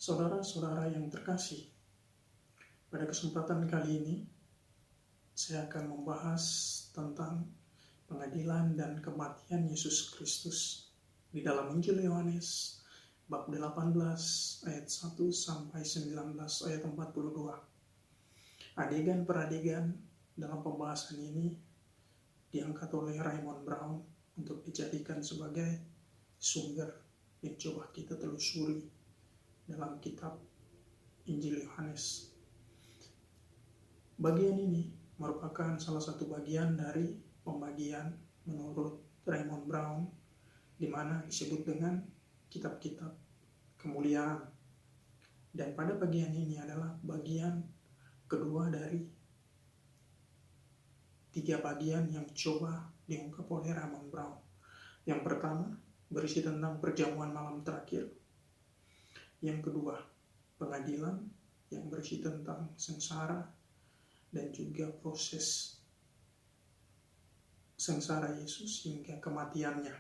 Saudara-saudara yang terkasih, pada kesempatan kali ini saya akan membahas tentang pengadilan dan kematian Yesus Kristus di dalam Injil Yohanes bab 18 ayat 1 sampai 19 ayat 42. Adegan per adegan dalam pembahasan ini diangkat oleh Raymond Brown untuk dijadikan sebagai sumber yang coba kita telusuri dalam kitab Injil Yohanes. Bagian ini merupakan salah satu bagian dari pembagian menurut Raymond Brown, di mana disebut dengan kitab-kitab kemuliaan. Dan pada bagian ini adalah bagian kedua dari 3 bagian yang coba diungkap oleh Raymond Brown. Yang pertama berisi tentang perjamuan malam terakhir. Yang kedua, pengadilan yang berisi tentang sengsara dan juga proses sengsara Yesus hingga kematiannya.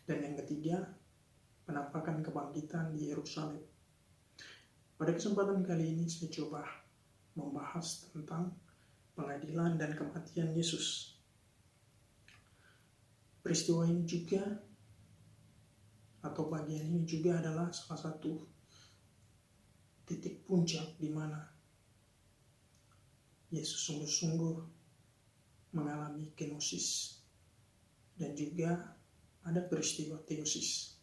Dan yang ketiga, penampakan kebangkitan di Yerusalem. Pada kesempatan kali ini saya coba membahas tentang pengadilan dan kematian Yesus. Peristiwa ini juga atau bagian ini juga adalah salah satu titik puncak di mana Yesus sungguh-sungguh mengalami kenosis dan juga ada peristiwa teosis.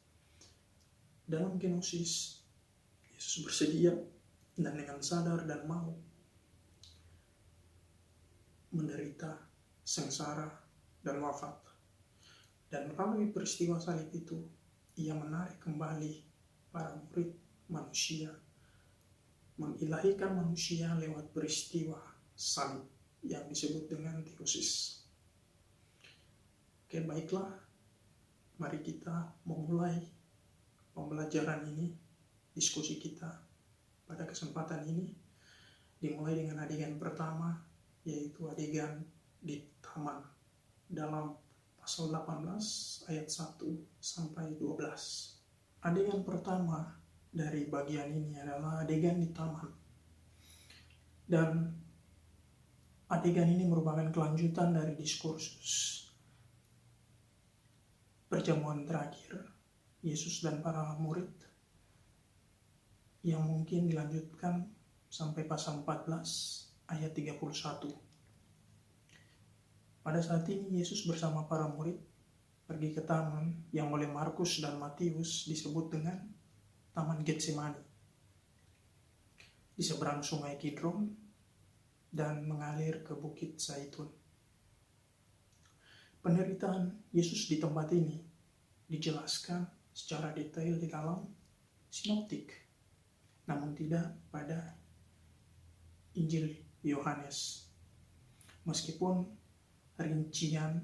Dalam kenosis, Yesus bersedia dan dengan sadar dan mau menderita sengsara dan wafat. Dan melalui peristiwa salib itu, ia menarik kembali para murid manusia, mengilahikan manusia lewat peristiwa salib yang disebut dengan teosis. Oke, baiklah, mari kita memulai pembelajaran ini, diskusi kita pada kesempatan ini, dimulai dengan adegan pertama, yaitu adegan di taman dalam pasal 18 ayat 1 sampai 12. Adegan pertama dari bagian ini adalah adegan di taman. Dan adegan ini merupakan kelanjutan dari diskursus perjamuan terakhir Yesus dan para murid yang mungkin dilanjutkan sampai pasal 14 ayat 31. Pada saat ini Yesus bersama para murid pergi ke taman yang oleh Markus dan Matius disebut dengan Taman Getsemani, di seberang sungai Kidron dan mengalir ke Bukit Zaitun. Penderitaan Yesus di tempat ini dijelaskan secara detail di dalam sinoptik, namun tidak pada Injil Yohanes. Meskipun rincian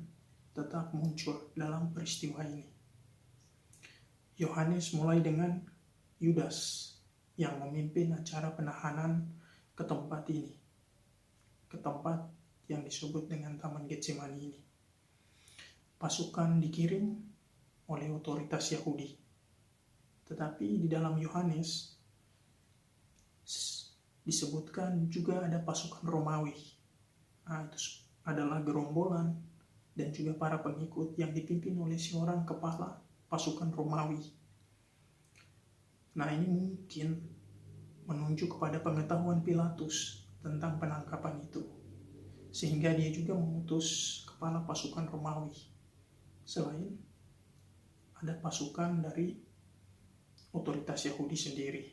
tetap muncul dalam peristiwa ini. Yohanes mulai dengan Yudas yang memimpin acara penahanan ke tempat ini, ke tempat yang disebut dengan Taman Getsemani ini. Pasukan dikirim oleh otoritas Yahudi, tetapi di dalam Yohanes disebutkan juga ada pasukan Romawi. Itu adalah gerombolan dan juga para pengikut yang dipimpin oleh seorang kepala pasukan Romawi. Nah, ini mungkin menunjuk kepada pengetahuan Pilatus tentang penangkapan itu, sehingga dia juga mengutus kepala pasukan Romawi. Selain ada pasukan dari otoritas Yahudi sendiri.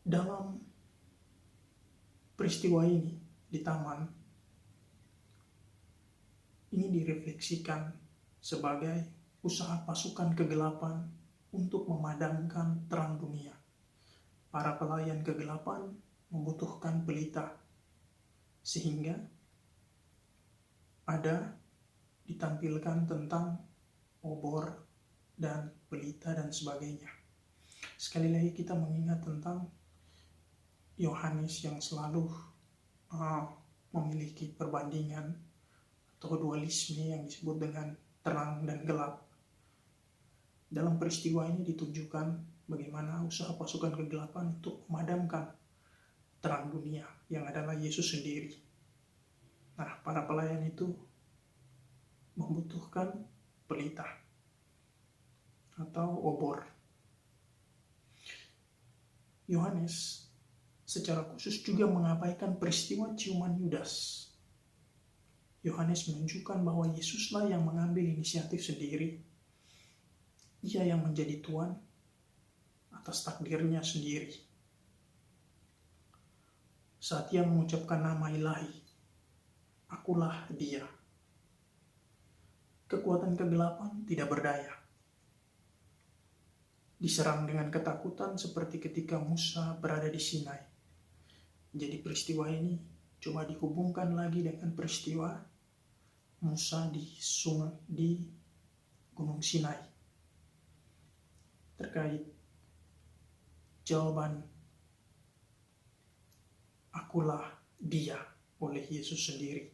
Dalam peristiwa ini di taman, ini direfleksikan sebagai usaha pasukan kegelapan untuk memadamkan terang dunia. Para pelayan kegelapan membutuhkan pelita, sehingga ada ditampilkan tentang obor dan pelita dan sebagainya. Sekali lagi kita mengingat tentang Yohanes yang selalu memiliki perbandingan atau dualisme yang disebut dengan terang dan gelap. Dalam peristiwa ini ditunjukkan bagaimana usaha pasukan kegelapan untuk memadamkan terang dunia yang adalah Yesus sendiri. Nah, para pelayan itu membutuhkan pelita atau obor. Yohanes secara khusus juga mengabaikan peristiwa ciuman Yudas. Yohanes menunjukkan bahwa Yesuslah yang mengambil inisiatif sendiri. Ia yang menjadi tuan atas takdirnya sendiri. Saat ia mengucapkan nama ilahi, akulah dia. Kekuatan kegelapan tidak berdaya. Diserang dengan ketakutan seperti ketika Musa berada di Sinai. Jadi peristiwa ini coba dihubungkan lagi dengan peristiwa Musa di Gunung Sinai. Terkait jawaban akulah dia oleh Yesus sendiri.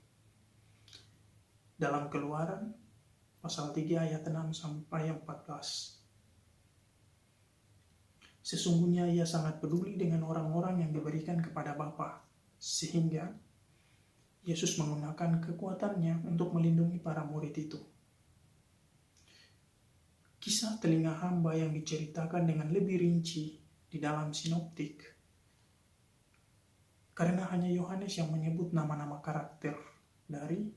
Dalam Keluaran pasal 3 ayat 6 sampai 14. Sesungguhnya ia sangat peduli dengan orang-orang yang diberikan kepada Bapa, sehingga Yesus menggunakan kekuatannya untuk melindungi para murid itu. Kisah telinga hamba yang diceritakan dengan lebih rinci di dalam sinoptik, karena hanya Yohanes yang menyebut nama-nama karakter dari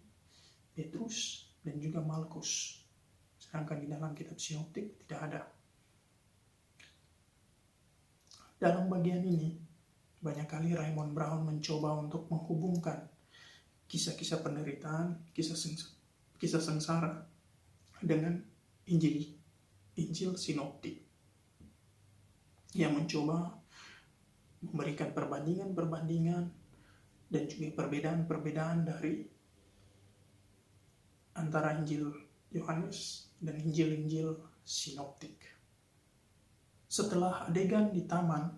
Petrus dan juga Markus, sedangkan di dalam kitab sinoptik tidak ada. Dalam bagian ini, banyak kali Raymond Brown mencoba untuk menghubungkan kisah-kisah penderitaan, kisah sengsara dengan Injil sinoptik, yang mencoba memberikan perbandingan-perbandingan dan juga perbedaan-perbedaan dari antara Injil Yohanes dan Injil-Injil sinoptik. Setelah adegan di taman,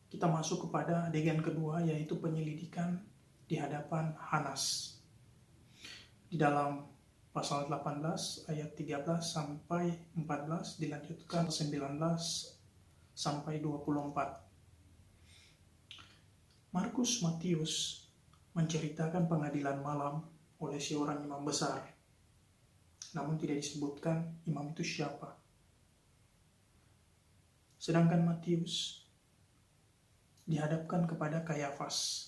kita masuk kepada adegan kedua, yaitu penyelidikan di hadapan Hanas. Di dalam pasal 18 ayat 13 sampai 14 dilanjutkan 19 sampai 24. Markus Matius menceritakan pengadilan malam oleh seorang imam besar. Namun tidak disebutkan imam itu siapa. Sedangkan Matius dihadapkan kepada Kayafas.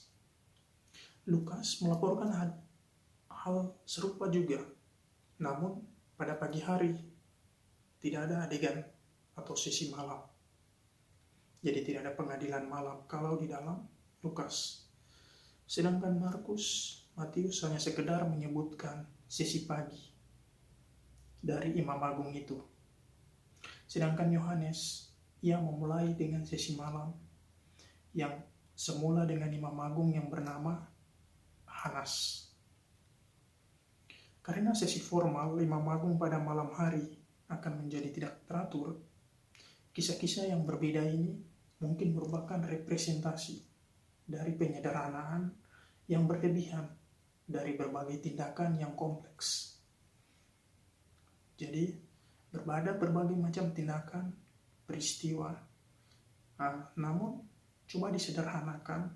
Lukas melaporkan hal serupa juga. Namun pada pagi hari tidak ada adegan atau sesi malam. Jadi tidak ada pengadilan malam kalau di dalam Lukas. Sedangkan Matius hanya sekedar menyebutkan sesi pagi dari Imam Agung itu. Sedangkan Yohanes, ia memulai dengan sesi malam yang semula dengan Imam Agung yang bernama Hanas. Karena sesi formal Imam Agung pada malam hari akan menjadi tidak teratur, kisah-kisah yang berbeda ini mungkin merupakan representasi dari penyederhanaan yang berlebihan dari berbagai tindakan yang kompleks. Jadi, berbagai macam tindakan, peristiwa, namun coba disederhanakan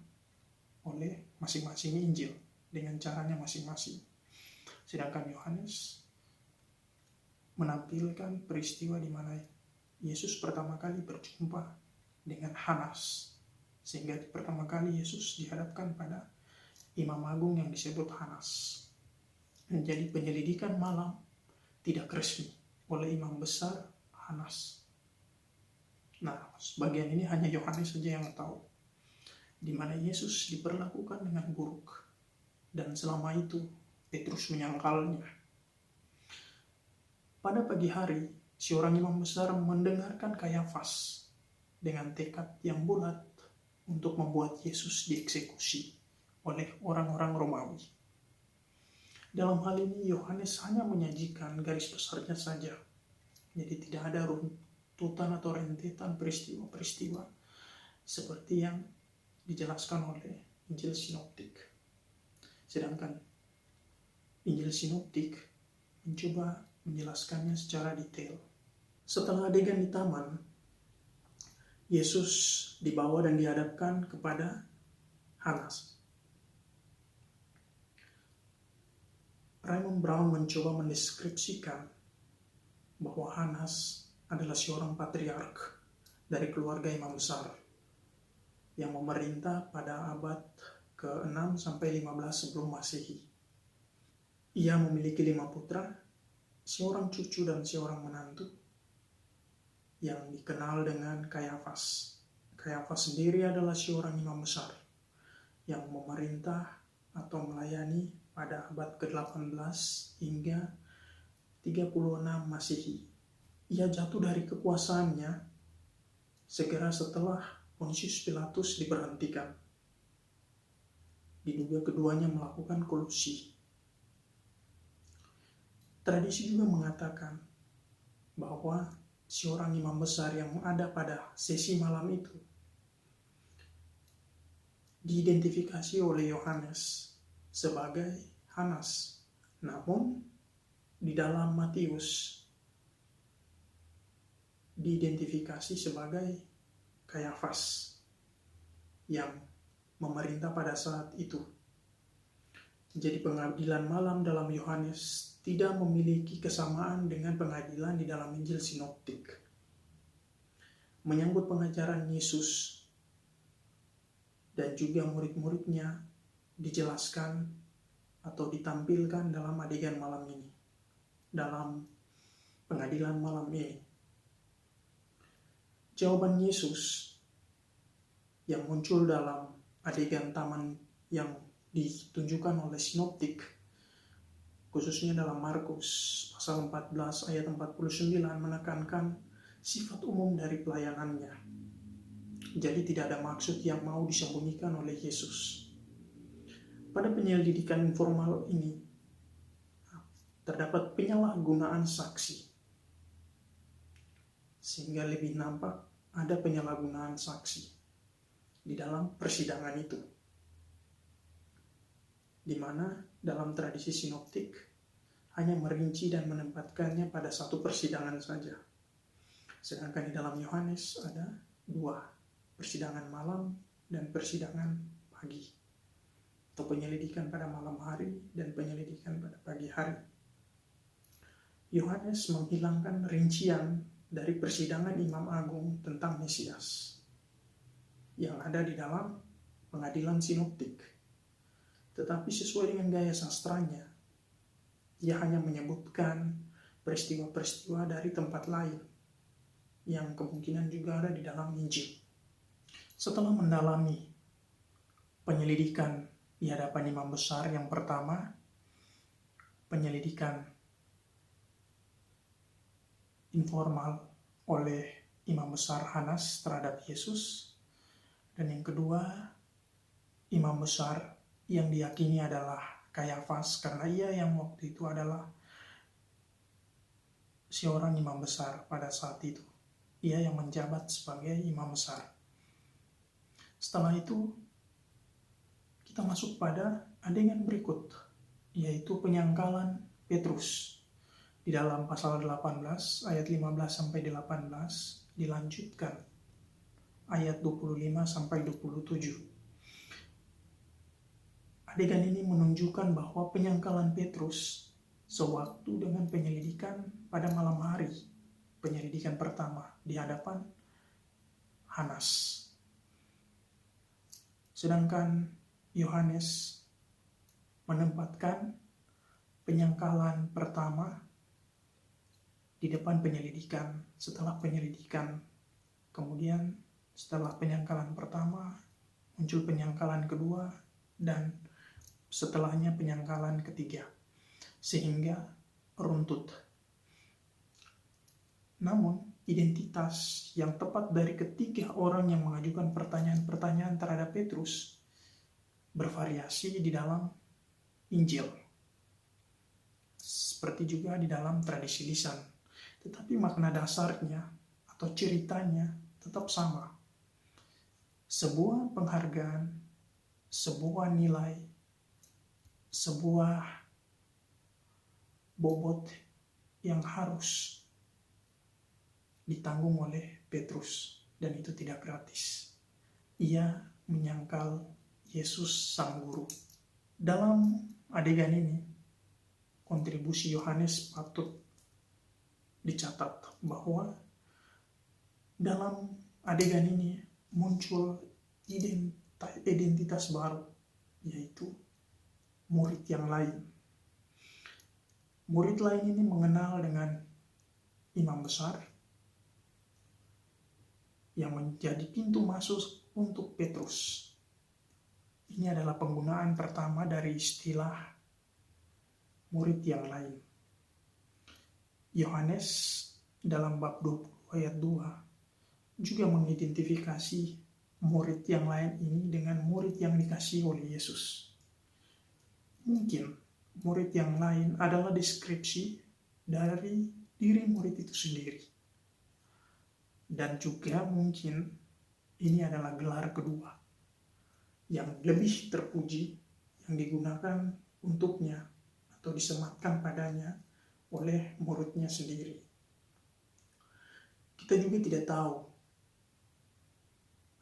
oleh masing-masing Injil dengan caranya masing-masing. Sedangkan Yohanes menampilkan peristiwa di mana Yesus pertama kali berjumpa dengan Hanas, sehingga pertama kali Yesus dihadapkan pada Imam Agung yang disebut Hanas. Menjadi penyelidikan malam tidak resmi oleh Imam Besar Hanas. Nah, bagian ini hanya Yohanes saja yang tahu, di mana Yesus diperlakukan dengan buruk, dan selama itu Petrus menyangkalnya. Pada pagi hari, seorang imam besar mendengarkan Kayafas dengan tekad yang bulat untuk membuat Yesus dieksekusi oleh orang-orang Romawi. Dalam hal ini Yohanes hanya menyajikan garis besarnya saja. Jadi tidak ada runtutan atau rentetan peristiwa-peristiwa seperti yang dijelaskan oleh Injil sinoptik. Sedangkan Injil sinoptik mencoba menjelaskannya secara detail. Setelah adegan di taman, Yesus dibawa dan dihadapkan kepada Hanas. Raymond Brown mencoba mendeskripsikan bahwa Hanas adalah seorang patriark dari keluarga imam besar yang memerintah pada abad ke-6 sampai 15 sebelum Masehi. Ia memiliki 5 putra, seorang cucu dan seorang menantu yang dikenal dengan Kayafas. Kayafas sendiri adalah seorang imam besar yang memerintah atau melayani pada abad ke-18 hingga 36 Masehi. Ia jatuh dari kekuasaannya segera setelah Pontius Pilatus diberhentikan. Diduga keduanya melakukan kolusi. Tradisi juga mengatakan bahwa seorang imam besar yang ada pada sesi malam itu diidentifikasi oleh Yohanes sebagai Hanas. Namun di dalam Matius diidentifikasi sebagai Kayafas yang memerintah pada saat itu. Jadi pengadilan malam dalam Yohanes tidak memiliki kesamaan dengan pengadilan di dalam Injil Sinoptik. Menyangkut pengajaran Yesus dan juga murid-muridnya dijelaskan atau ditampilkan dalam adegan malam ini, dalam pengadilan malam ini. Jawaban Yesus yang muncul dalam adegan taman yang ditunjukkan oleh sinoptik, khususnya dalam Markus pasal 14 ayat 49, menekankan sifat umum dari pelayanannya. Jadi tidak ada maksud yang mau disembunyikan oleh Yesus. Pada penyelidikan informal ini terdapat penyalahgunaan saksi, sehingga lebih nampak ada penyalahgunaan saksi di dalam persidangan itu, di mana dalam tradisi sinoptik hanya merinci dan menempatkannya pada satu persidangan saja. Sedangkan di dalam Yohanes ada 2, persidangan malam dan persidangan pagi, atau penyelidikan pada malam hari dan penyelidikan pada pagi hari. Yohanes menghilangkan rincian dari persidangan Imam Agung tentang Mesias yang ada di dalam pengadilan sinoptik. Tetapi sesuai dengan gaya sastranya, ia hanya menyebutkan peristiwa-peristiwa dari tempat lain yang kemungkinan juga ada di dalam Injil. Setelah mendalami penyelidikan di hadapan imam besar yang pertama, penyelidikan informal oleh imam besar Hanas terhadap Yesus, dan yang kedua, imam besar yang diyakini adalah Kayafas, karena ia yang waktu itu adalah seorang imam besar pada saat itu. Ia yang menjabat sebagai imam besar. Setelah itu, kita masuk pada adegan berikut, yaitu penyangkalan Petrus. Di dalam pasal 18 ayat 15 sampai 18 dilanjutkan ayat 25 sampai 27. Adegan ini menunjukkan bahwa penyangkalan Petrus sewaktu dengan penyelidikan pada malam hari, penyelidikan pertama di hadapan Hanas. Sedangkan Yohanes menempatkan penyangkalan pertama di depan penyelidikan. Setelah penyelidikan, kemudian setelah penyangkalan pertama muncul penyangkalan kedua, dan setelahnya penyangkalan ketiga, sehingga runtut. Namun identitas yang tepat dari ketiga orang yang mengajukan pertanyaan-pertanyaan terhadap Petrus bervariasi di dalam Injil, seperti juga di dalam tradisi lisan. Tetapi makna dasarnya atau ceritanya tetap sama. Sebuah penghargaan, sebuah nilai, sebuah bobot yang harus ditanggung oleh Petrus, dan itu tidak gratis. Ia menyangkal Yesus sang guru. Dalam adegan ini, kontribusi Yohanes patut dicatat bahwa dalam adegan ini muncul identitas baru, yaitu murid yang lain. Murid lain ini mengenal dengan imam besar yang menjadi pintu masuk untuk Petrus. Ini adalah penggunaan pertama dari istilah murid yang lain. Yohanes dalam bab 20 ayat 2 juga mengidentifikasi murid yang lain ini dengan murid yang dikasihi oleh Yesus. Mungkin murid yang lain adalah deskripsi dari diri murid itu sendiri. Dan juga mungkin ini adalah gelar kedua yang lebih terpuji yang digunakan untuknya atau disematkan padanya oleh muridnya sendiri. Kita juga tidak tahu,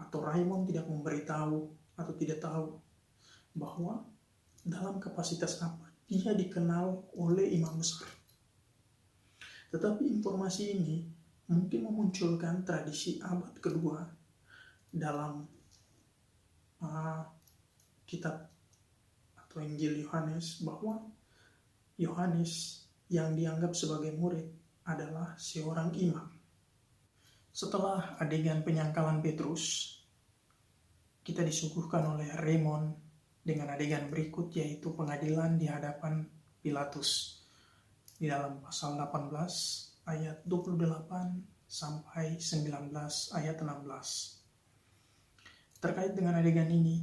atau Raimon tidak memberitahu atau tidak tahu bahwa dalam kapasitas apa dia dikenal oleh imam besar. Tetapi informasi ini mungkin memunculkan tradisi abad kedua dalam kitab atau Injil Yohanes, bahwa Yohanes yang dianggap sebagai murid adalah seorang imam. Setelah adegan penyangkalan Petrus, kita disuguhkan oleh Raimon dengan adegan berikut, yaitu pengadilan di hadapan Pilatus di dalam pasal 18 ayat 28 sampai 19 ayat 16. Terkait dengan adegan ini,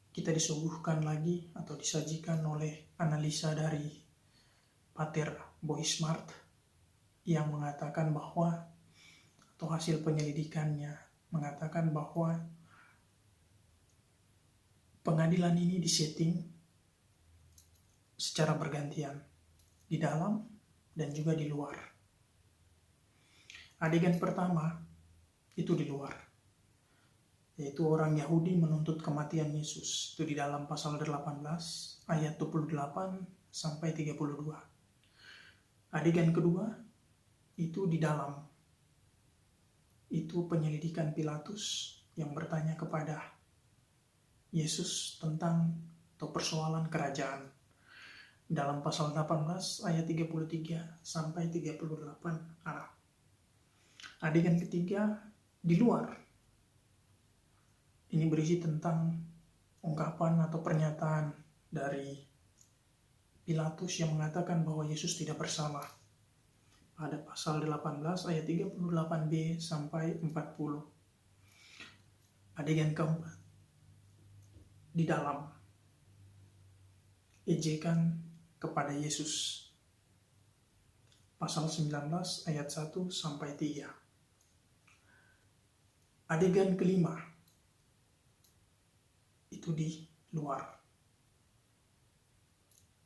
kita disuguhkan lagi atau disajikan oleh analisa dari Pater Boismart yang mengatakan bahwa, atau hasil penyelidikannya mengatakan bahwa pengadilan ini disetting secara bergantian di dalam dan juga di luar. Adegan pertama itu di luar, yaitu orang Yahudi menuntut kematian Yesus. Itu di dalam pasal 18 ayat 28 sampai 32. Adegan kedua itu di dalam, itu penyelidikan Pilatus yang bertanya kepada Yesus tentang atau persoalan kerajaan dalam pasal 18 ayat 33 sampai 38a. Adegan ketiga di luar, ini berisi tentang ungkapan atau pernyataan dari Pilatus yang mengatakan bahwa Yesus tidak bersalah pada pasal 18 ayat 38b sampai 40. Adegan keempat di dalam, ejekan kepada Yesus, pasal 19 ayat 1 sampai 3. Adegan kelima itu di luar,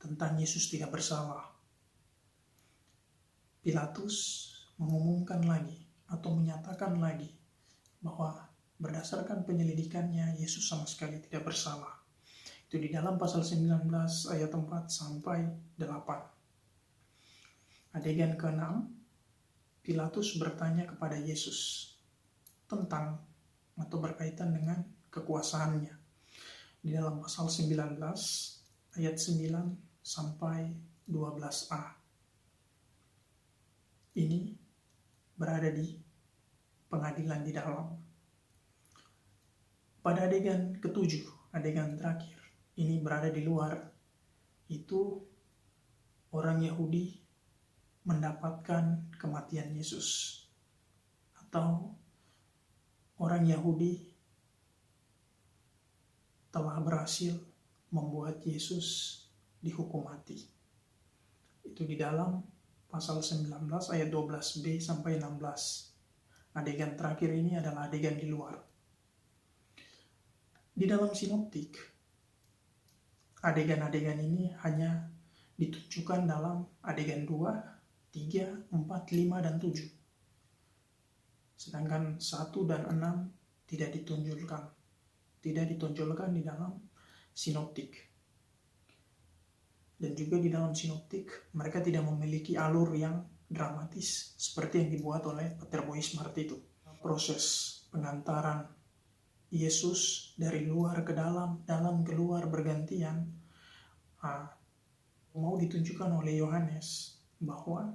tentang Yesus tidak bersalah. Pilatus mengumumkan lagi atau menyatakan lagi bahwa berdasarkan penyelidikannya Yesus sama sekali tidak bersalah. Itu di dalam pasal 19 ayat 4 sampai 8. Adegan ke-6, Pilatus bertanya kepada Yesus tentang atau berkaitan dengan kekuasaannya. Di dalam pasal 19 ayat 9 sampai 12a. Ini berada di pengadilan di dalam. Pada adegan ketujuh, adegan terakhir, ini berada di luar. Itu orang Yahudi mendapatkan kematian Yesus, atau orang Yahudi telah berhasil membuat Yesus dihukum mati. Itu di dalam pasal 19 ayat 12b sampai 16. Adegan terakhir ini adalah adegan di luar. Di dalam sinoptik, adegan-adegan ini hanya ditunjukkan dalam adegan 2 3, 4, 5, dan 7. Sedangkan 1 dan 6 tidak ditonjolkan di dalam sinoptik. Dan juga di dalam sinoptik mereka tidak memiliki alur yang dramatis seperti yang dibuat oleh Pater Boismart itu. Proses pengantaran Yesus dari luar ke dalam keluar bergantian mau ditunjukkan oleh Yohanes bahwa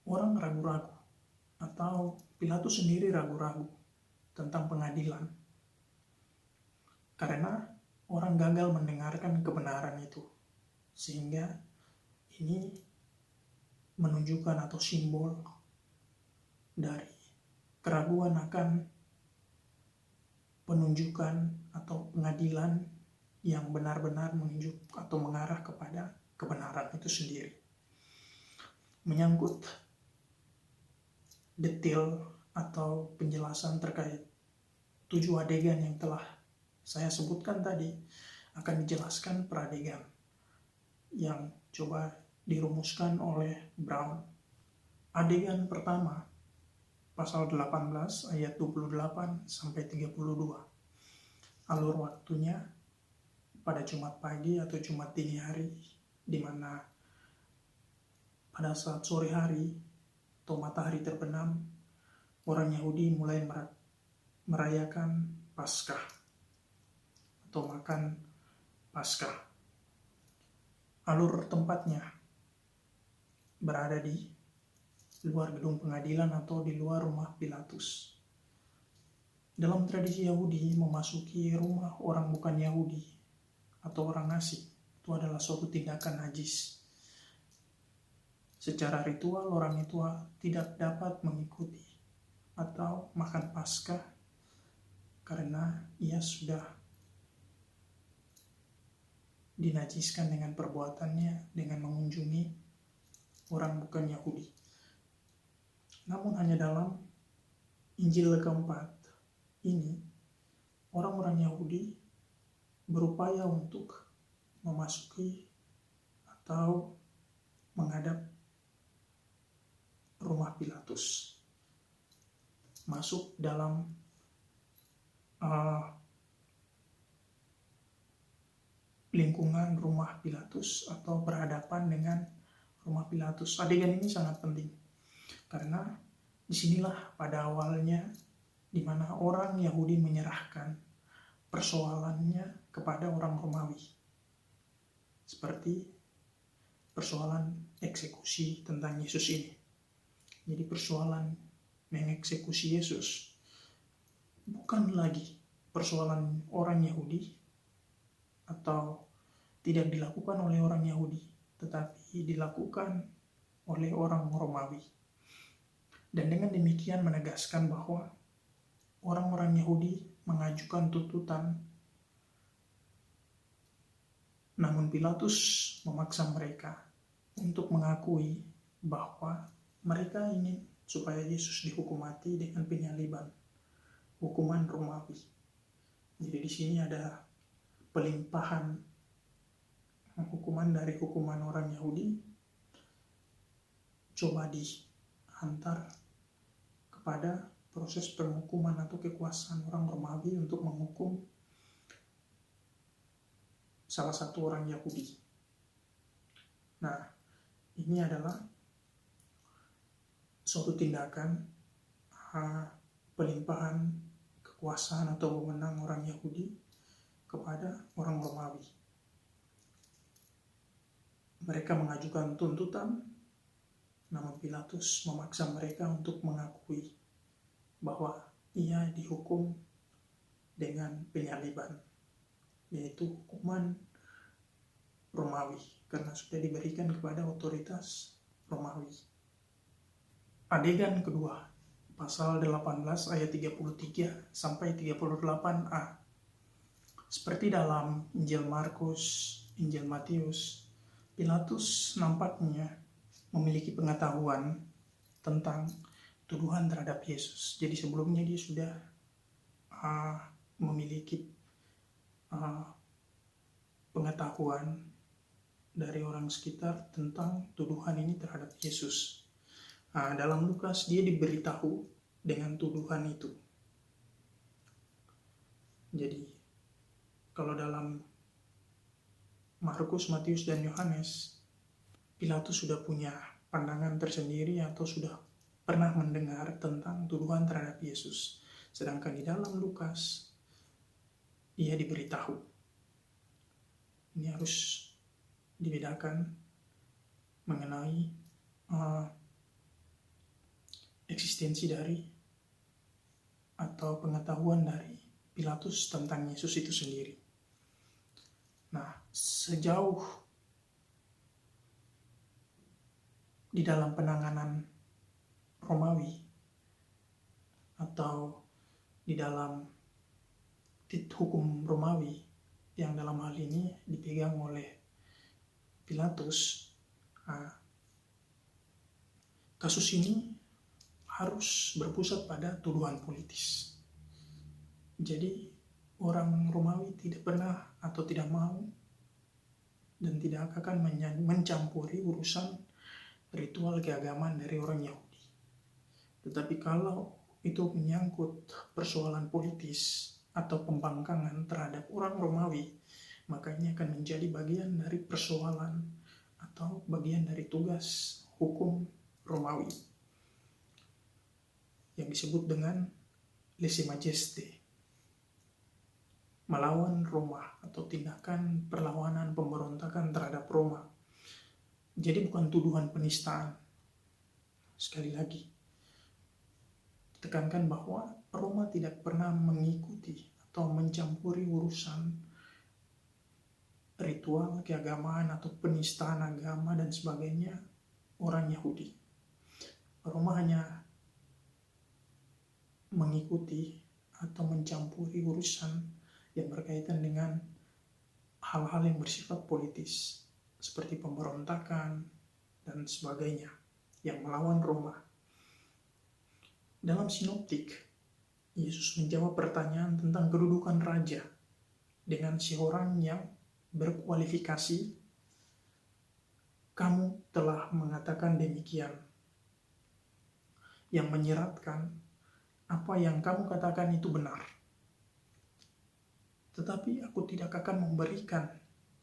orang ragu-ragu atau Pilatus sendiri ragu-ragu tentang pengadilan karena orang gagal mendengarkan kebenaran itu, sehingga ini menunjukkan atau simbol dari keraguan akan penunjukan atau pengadilan yang benar-benar menunjuk atau mengarah kepada kebenaran itu sendiri. Menyangkut detail atau penjelasan terkait 7 adegan yang telah saya sebutkan tadi akan dijelaskan per adegan yang coba dirumuskan oleh Brown. Adegan pertama, pasal 18 ayat 28 sampai 32. Alur waktunya pada Jumat pagi atau Jumat dini hari, di mana pada saat sore hari atau matahari terbenam, orang Yahudi mulai merayakan Paskah atau makan Paskah. Alur tempatnya berada di luar gedung pengadilan atau di luar rumah Pilatus. Dalam tradisi Yahudi, memasuki rumah orang bukan Yahudi atau orang asing itu adalah suatu tindakan najis. Secara ritual, orang itu tidak dapat mengikuti atau makan Paskah karena ia sudah dinajiskan dengan perbuatannya dengan mengunjungi orang bukan Yahudi. Namun hanya dalam Injil keempat ini, orang-orang Yahudi berupaya untuk memasuki atau menghadap rumah Pilatus. Masuk dalam lingkungan rumah Pilatus atau berhadapan dengan rumah Pilatus. Adegan ini sangat penting karena disinilah pada awalnya di mana orang Yahudi menyerahkan persoalannya kepada orang Romawi, seperti persoalan eksekusi tentang Yesus ini. Jadi persoalan mengeksekusi Yesus bukan lagi persoalan orang Yahudi atau tidak dilakukan oleh orang Yahudi, tetapi dilakukan oleh orang Romawi. Dan dengan demikian menegaskan bahwa orang-orang Yahudi mengajukan tuntutan, namun Pilatus memaksa mereka untuk mengakui bahwa mereka ingin supaya Yesus dihukum mati dengan penyaliban, hukuman Romawi. Jadi di sini ada pelimpahan hukuman dari hukuman orang Yahudi coba diantar kepada proses penghukuman atau kekuasaan orang Romawi untuk menghukum salah satu orang Yahudi. Nah, ini adalah suatu tindakan pelimpahan kekuasaan atau wewenang orang Yahudi kepada orang Romawi. Mereka mengajukan tuntutan, namun Pilatus memaksa mereka untuk mengakui bahwa ia dihukum dengan penyaliban, yaitu hukuman Romawi, karena sudah diberikan kepada otoritas Romawi. Adegan kedua, pasal 18 ayat 33 sampai 38a. Seperti dalam Injil Markus, Injil Matius, Pilatus nampaknya memiliki pengetahuan tentang tuduhan terhadap Yesus. Jadi sebelumnya dia sudah memiliki pengetahuan dari orang sekitar tentang tuduhan ini terhadap Yesus. Nah, dalam Lukas dia diberitahu dengan tuduhan itu. Jadi, kalau dalam Markus, Matius, dan Yohanes, Pilatus sudah punya pandangan tersendiri atau sudah pernah mendengar tentang tuduhan terhadap Yesus. Sedangkan di dalam Lukas, ia diberitahu. Ini harus dibedakan mengenai eksistensi dari atau pengetahuan dari Pilatus tentang Yesus itu sendiri. Nah, sejauh di dalam penanganan Romawi atau di dalam hukum Romawi yang dalam hal ini dipegang oleh Pilatus, kasus ini harus berpusat pada tuduhan politis. Jadi orang Romawi tidak pernah atau tidak mau dan tidak akan mencampuri urusan ritual keagamaan dari orang Yahudi. Tetapi kalau itu menyangkut persoalan politis atau pembangkangan terhadap orang Romawi, maka ini akan menjadi bagian dari persoalan atau bagian dari tugas hukum Romawi yang disebut dengan lese majeste, melawan Roma atau tindakan perlawanan pemberontakan terhadap Roma. Jadi bukan tuduhan penistaan. Sekali lagi, ditekankan bahwa Roma tidak pernah mengikuti atau mencampuri urusan ritual keagamaan atau penistaan agama dan sebagainya orang Yahudi. Roma hanya mengikuti atau mencampuri urusan yang berkaitan dengan hal-hal yang bersifat politis seperti pemberontakan dan sebagainya yang melawan Roma. Dalam sinoptik, Yesus menjawab pertanyaan tentang kedudukan raja dengan seorang yang berkualifikasi, "Kamu telah mengatakan demikian," yang menyiratkan apa yang kamu katakan itu benar. Tetapi aku tidak akan memberikan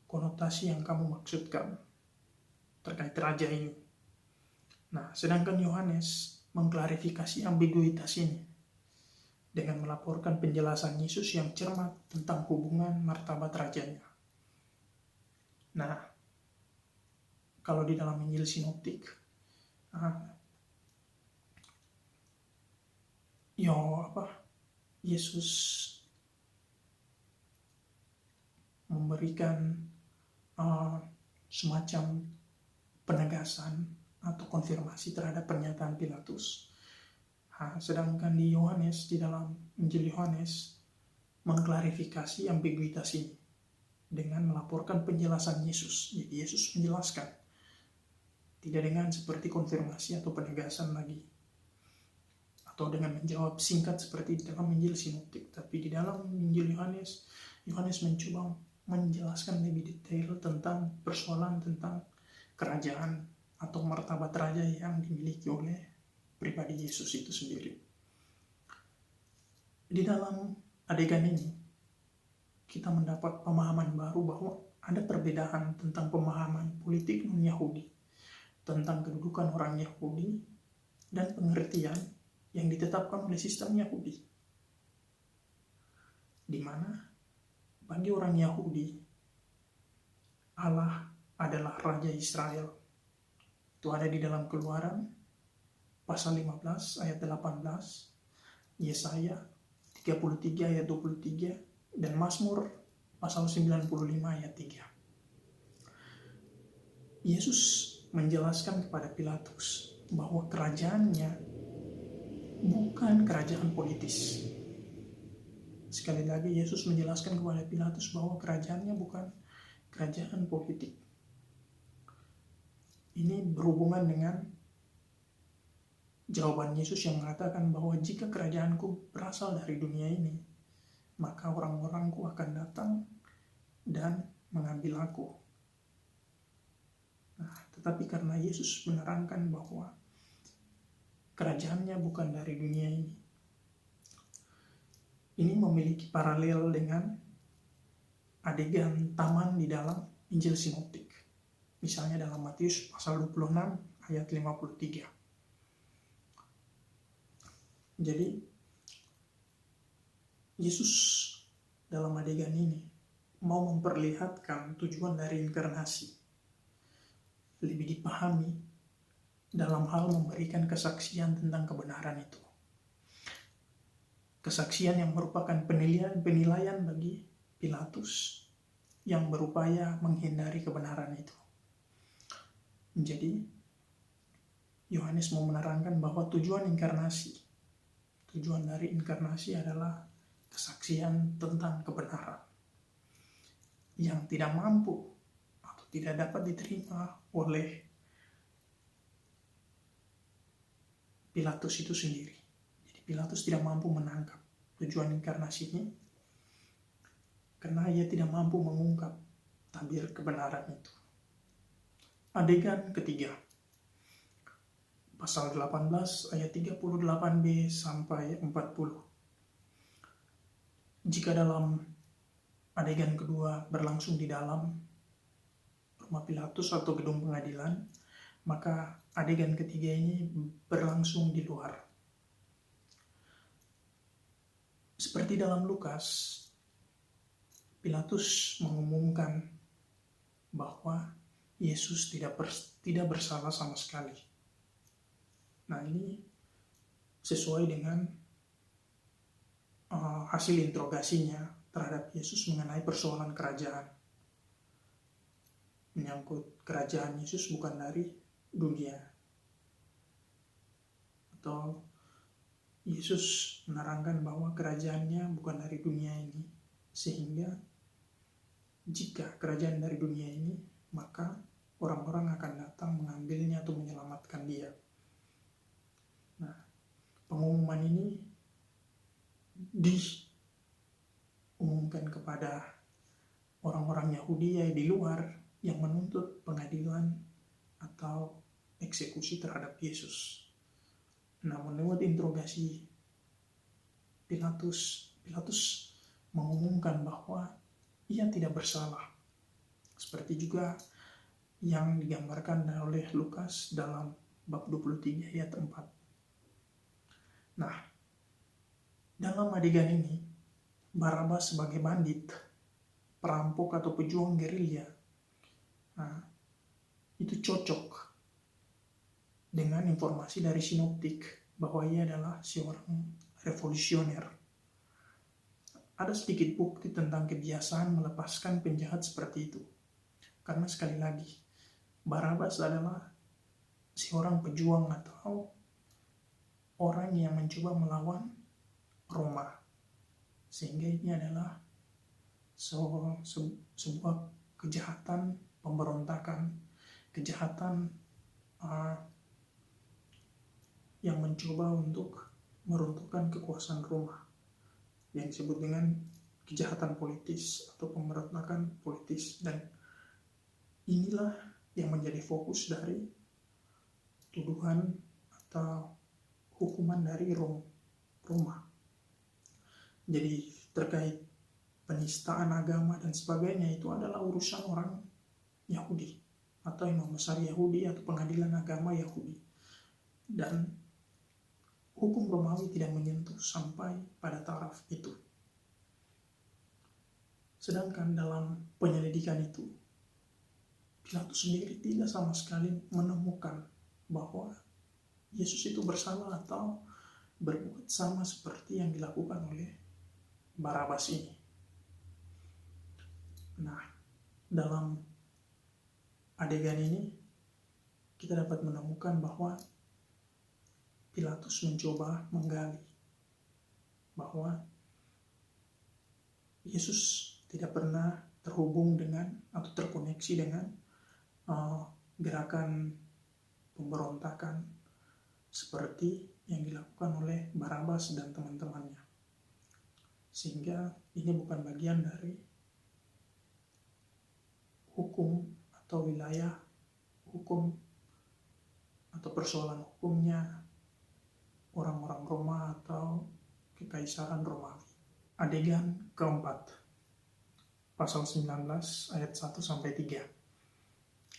konotasi yang kamu maksudkan terkait raja ini. Nah, sedangkan Yohanes mengklarifikasi ambiguitas ini dengan melaporkan penjelasan Yesus yang cermat tentang hubungan martabat rajanya. Nah, kalau di dalam Injil Sinoptik, Yesus memberikan semacam penegasan atau konfirmasi terhadap pernyataan Pilatus. Sedangkan di Yohanes, di dalam Injil Yohanes, mengklarifikasi ambiguitas ini dengan melaporkan penjelasan Yesus. Jadi Yesus menjelaskan, tidak dengan seperti konfirmasi atau penegasan lagi, atau dengan menjawab singkat seperti di dalam Injil Sinoptik, tapi di dalam Injil Yohanes mencoba menjelaskan lebih detail tentang persoalan tentang kerajaan atau martabat raja yang dimiliki oleh pribadi Yesus itu sendiri. Di dalam adegan ini, kita mendapat pemahaman baru bahwa ada perbedaan tentang pemahaman politik non-Yahudi, tentang kedudukan orang Yahudi, dan pengertian yang ditetapkan oleh sistem Yahudi. Di mana bagi orang Yahudi, Allah adalah Raja Israel. Itu ada di dalam Keluaran pasal 15 ayat 18, Yesaya 33 ayat 23, dan Mazmur pasal 95 ayat 3. Yesus menjelaskan kepada Pilatus bahwa kerajaannya bukan kerajaan politis. Sekali lagi Yesus menjelaskan kepada Pilatus bahwa kerajaannya bukan kerajaan politik. Ini berhubungan dengan jawaban Yesus yang mengatakan bahwa jika kerajaanku berasal dari dunia ini, maka orang-orangku akan datang dan mengambil aku. Nah, tetapi karena Yesus menerangkan bahwa kerajaannya bukan dari dunia ini memiliki paralel dengan adegan taman di dalam Injil Sinoptik. Misalnya dalam Matius pasal 26 ayat 53. Jadi Yesus dalam adegan ini mau memperlihatkan tujuan dari inkarnasi. Lebih dipahami dalam hal memberikan kesaksian tentang kebenaran itu. Kesaksian yang merupakan penilaian bagi Pilatus yang berupaya menghindari kebenaran itu. Jadi Yohanes mau menerangkan bahwa tujuan dari inkarnasi adalah kesaksian tentang kebenaran yang tidak mampu atau tidak dapat diterima oleh Pilatus itu sendiri. Jadi Pilatus tidak mampu menangkap tujuan inkarnasi ini karena ia tidak mampu mengungkap tabir kebenaran itu. Adegan ketiga, pasal 18 ayat 38b sampai 40. Jika dalam adegan kedua berlangsung di dalam rumah Pilatus atau gedung pengadilan, maka adegan ketiga ini berlangsung di luar. Seperti dalam Lukas, Pilatus mengumumkan bahwa Yesus tidak bersalah sama sekali. Nah, ini sesuai dengan hasil interogasinya terhadap Yesus mengenai persoalan kerajaan. Menyangkut kerajaan Yesus bukan dari dunia. Atau Yesus menerangkan bahwa kerajaannya bukan dari dunia ini. Sehingga jika kerajaan dari dunia ini, maka orang-orang akan datang mengambilnya atau menyelamatkan dia. Nah, pengumuman ini diumumkan kepada orang-orang Yahudi yang di luar yang menuntut pengadilan atau eksekusi terhadap Yesus. Namun lewat interogasi Pilatus mengumumkan bahwa ia tidak bersalah. Seperti juga yang digambarkan oleh Lukas dalam bab 23 ayat 4. Nah, dalam adegan ini, Barabas sebagai bandit, perampok atau pejuang gerilya, nah, itu cocok dengan informasi dari sinoptik bahwa ia adalah seorang revolusioner. Ada sedikit bukti tentang kebiasaan melepaskan penjahat seperti itu. Karena sekali lagi, Barabas adalah seorang pejuang atau orang yang mencoba melawan Roma. Sehingga ini adalah sebuah kejahatan pemberontakan, kejahatan yang mencoba untuk meruntuhkan kekuasaan Roma, yang disebut dengan kejahatan politis atau pemberontakan politis. Dan inilah yang menjadi fokus dari tuduhan atau hukuman dari Roma. Jadi terkait penistaan agama dan sebagainya itu adalah urusan orang Yahudi atau imam besar Yahudi atau pengadilan agama Yahudi. Dan hukum Romawi tidak menyentuh sampai pada taraf itu. Sedangkan dalam penyelidikan itu, Pilatus sendiri tidak sama sekali menemukan bahwa Yesus itu bersalah atau berbuat sama seperti yang dilakukan oleh Barabas ini. Nah, dalam adegan ini kita dapat menemukan bahwa Pilatus mencoba menggali bahwa Yesus tidak pernah terhubung dengan atau terkoneksi dengan gerakan pemberontakan seperti yang dilakukan oleh Barabas dan teman-temannya. Sehingga ini bukan bagian dari hukum atau wilayah hukum atau persoalan hukumnya orang-orang Roma atau Kekaisaran Romawi. Adegan keempat, pasal 19 ayat 1 sampai 3.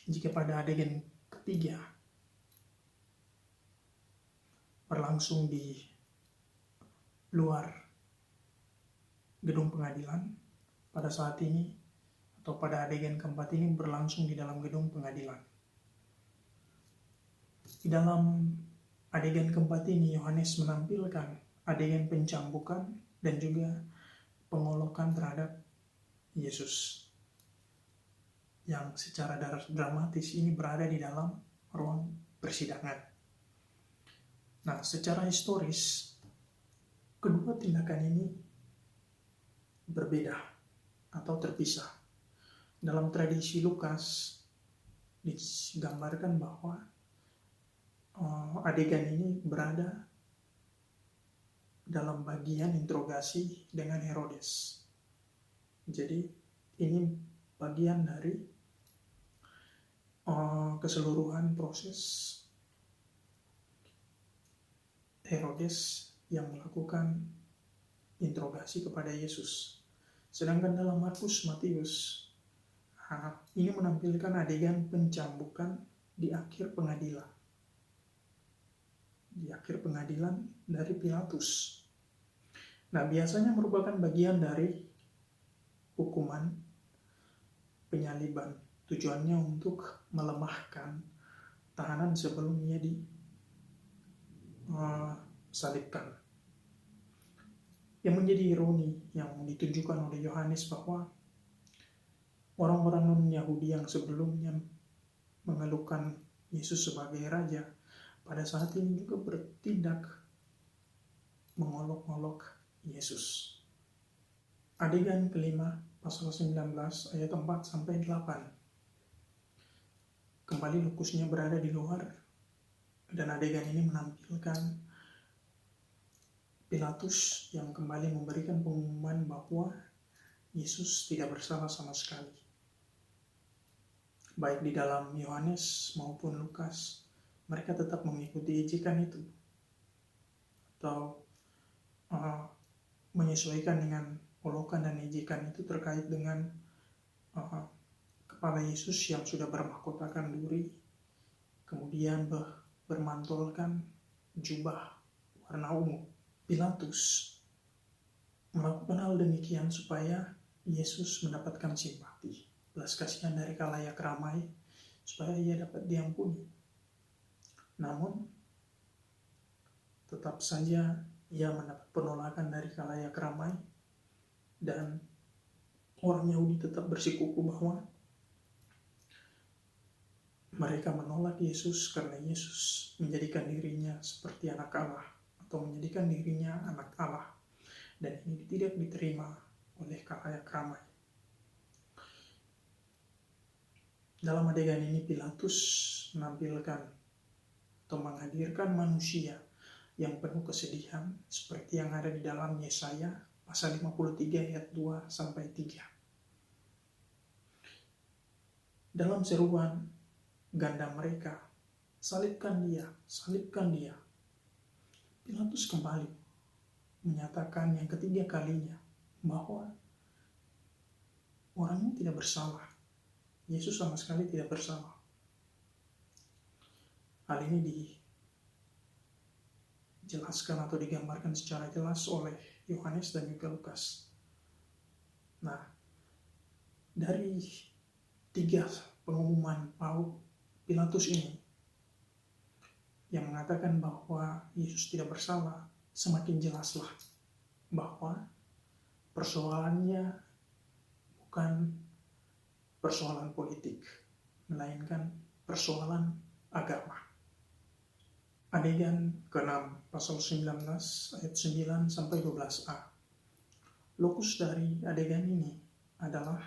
Jika pada adegan ketiga berlangsung di luar gedung pengadilan, pada saat ini atau pada adegan keempat ini berlangsung di dalam gedung pengadilan. Di dalam adegan keempat ini Yohanes menampilkan adegan pencambukan dan juga pengolokan terhadap Yesus yang secara dramatis ini berada di dalam ruang persidangan. Nah, secara historis kedua tindakan ini berbeda atau terpisah. Dalam tradisi Lukas digambarkan bahwa adegan ini berada dalam bagian interogasi dengan Herodes. Jadi ini bagian dari keseluruhan proses Herodes yang melakukan interogasi kepada Yesus. Sedangkan dalam Markus, Matius, ini menampilkan adegan pencambukan di akhir pengadilan. Di akhir pengadilan dari Pilatus. Nah, biasanya merupakan bagian dari hukuman penyaliban. Tujuannya untuk melemahkan tahanan sebelum ia disalibkan. Yang menjadi ironi yang ditunjukkan oleh Yohanes bahwa orang-orang non-Yahudi yang sebelumnya mengeluhkan Yesus sebagai raja, pada saat ini juga bertindak mengolok-olok Yesus. Adegan kelima, pasal 19 ayat 4 sampai 8. Kembali lokusnya berada di luar dan adegan ini menampilkan Pilatus yang kembali memberikan pengumuman bahwa Yesus tidak bersalah sama sekali. Baik di dalam Yohanes maupun Lukas, mereka tetap mengikuti ejekan itu atau menyesuaikan dengan olokan dan ejekan itu terkait dengan kepala Yesus yang sudah bermahkotakan duri, kemudian bermantulkan jubah warna ungu. Pilatus melakukan hal demikian supaya Yesus mendapatkan simpati, belas kasihan dari khalayak ramai, supaya ia dapat diampuni. Namun, tetap saja ia mendapat penolakan dari khalayak ramai, dan orang Yahudi tetap bersikuku bahwa mereka menolak Yesus karena Yesus menjadikan dirinya seperti anak Allah atau menjadikan dirinya anak Allah, dan ini tidak diterima oleh khalayak ramai. Dalam adegan ini Pilatus menampilkan atau menghadirkan manusia yang penuh kesedihan seperti yang ada di dalam Yesaya pasal 53 ayat 2 sampai 3. Dalam seruan ganda mereka, salibkan dia, salibkan dia. Pilatus kembali menyatakan yang ketiga kalinya bahwa orang ini tidak bersalah. Yesus sama sekali tidak bersalah. Hal ini dijelaskan atau digambarkan secara jelas oleh Yohanes dan juga Lukas. Nah, dari 3 pengumuman Pilatus ini yang mengatakan bahwa Yesus tidak bersalah, semakin jelaslah bahwa persoalannya bukan persoalan politik, melainkan persoalan agama. Adegan ke-6, pasal 19 ayat 9 sampai 12a. Lokus dari adegan ini adalah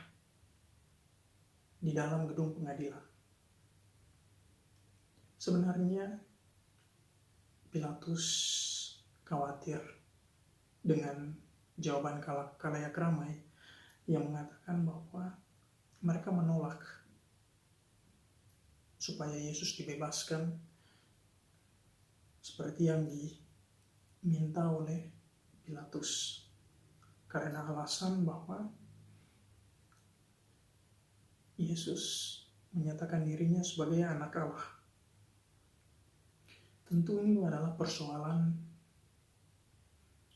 di dalam gedung pengadilan. Sebenarnya Pilatus khawatir dengan jawaban khalayak ramai yang mengatakan bahwa mereka menolak supaya Yesus dibebaskan seperti yang diminta oleh Pilatus, karena alasan bahwa Yesus menyatakan dirinya sebagai anak Allah. Tentu ini adalah persoalan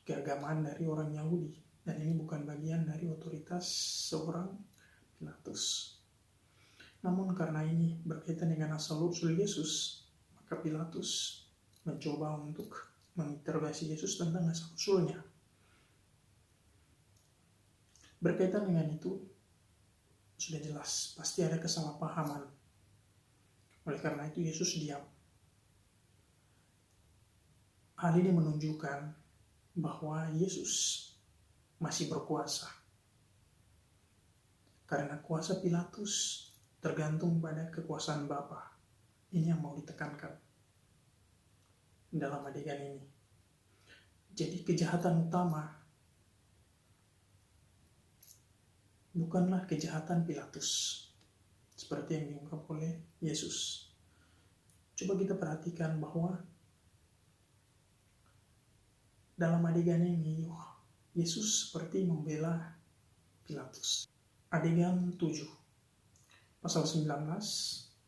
keagamaan dari orang Yahudi, dan ini bukan bagian dari otoritas seorang Pilatus. Namun karena ini berkaitan dengan asal-usul Yesus, maka Pilatus mencoba untuk menginterogasi Yesus tentang asal-usulnya. Berkaitan dengan itu, sudah jelas, pasti ada kesalahpahaman. Oleh karena itu Yesus diam. Hal ini menunjukkan bahwa Yesus masih berkuasa. Karena kuasa Pilatus tergantung pada kekuasaan Bapa. Ini yang mau ditekankan dalam adegan ini. Jadi kejahatan utama bukanlah kejahatan Pilatus, seperti yang diungkap oleh Yesus. Coba kita perhatikan bahwa dalam adegan ini Yesus seperti membela Pilatus. Adegan 7, pasal 19,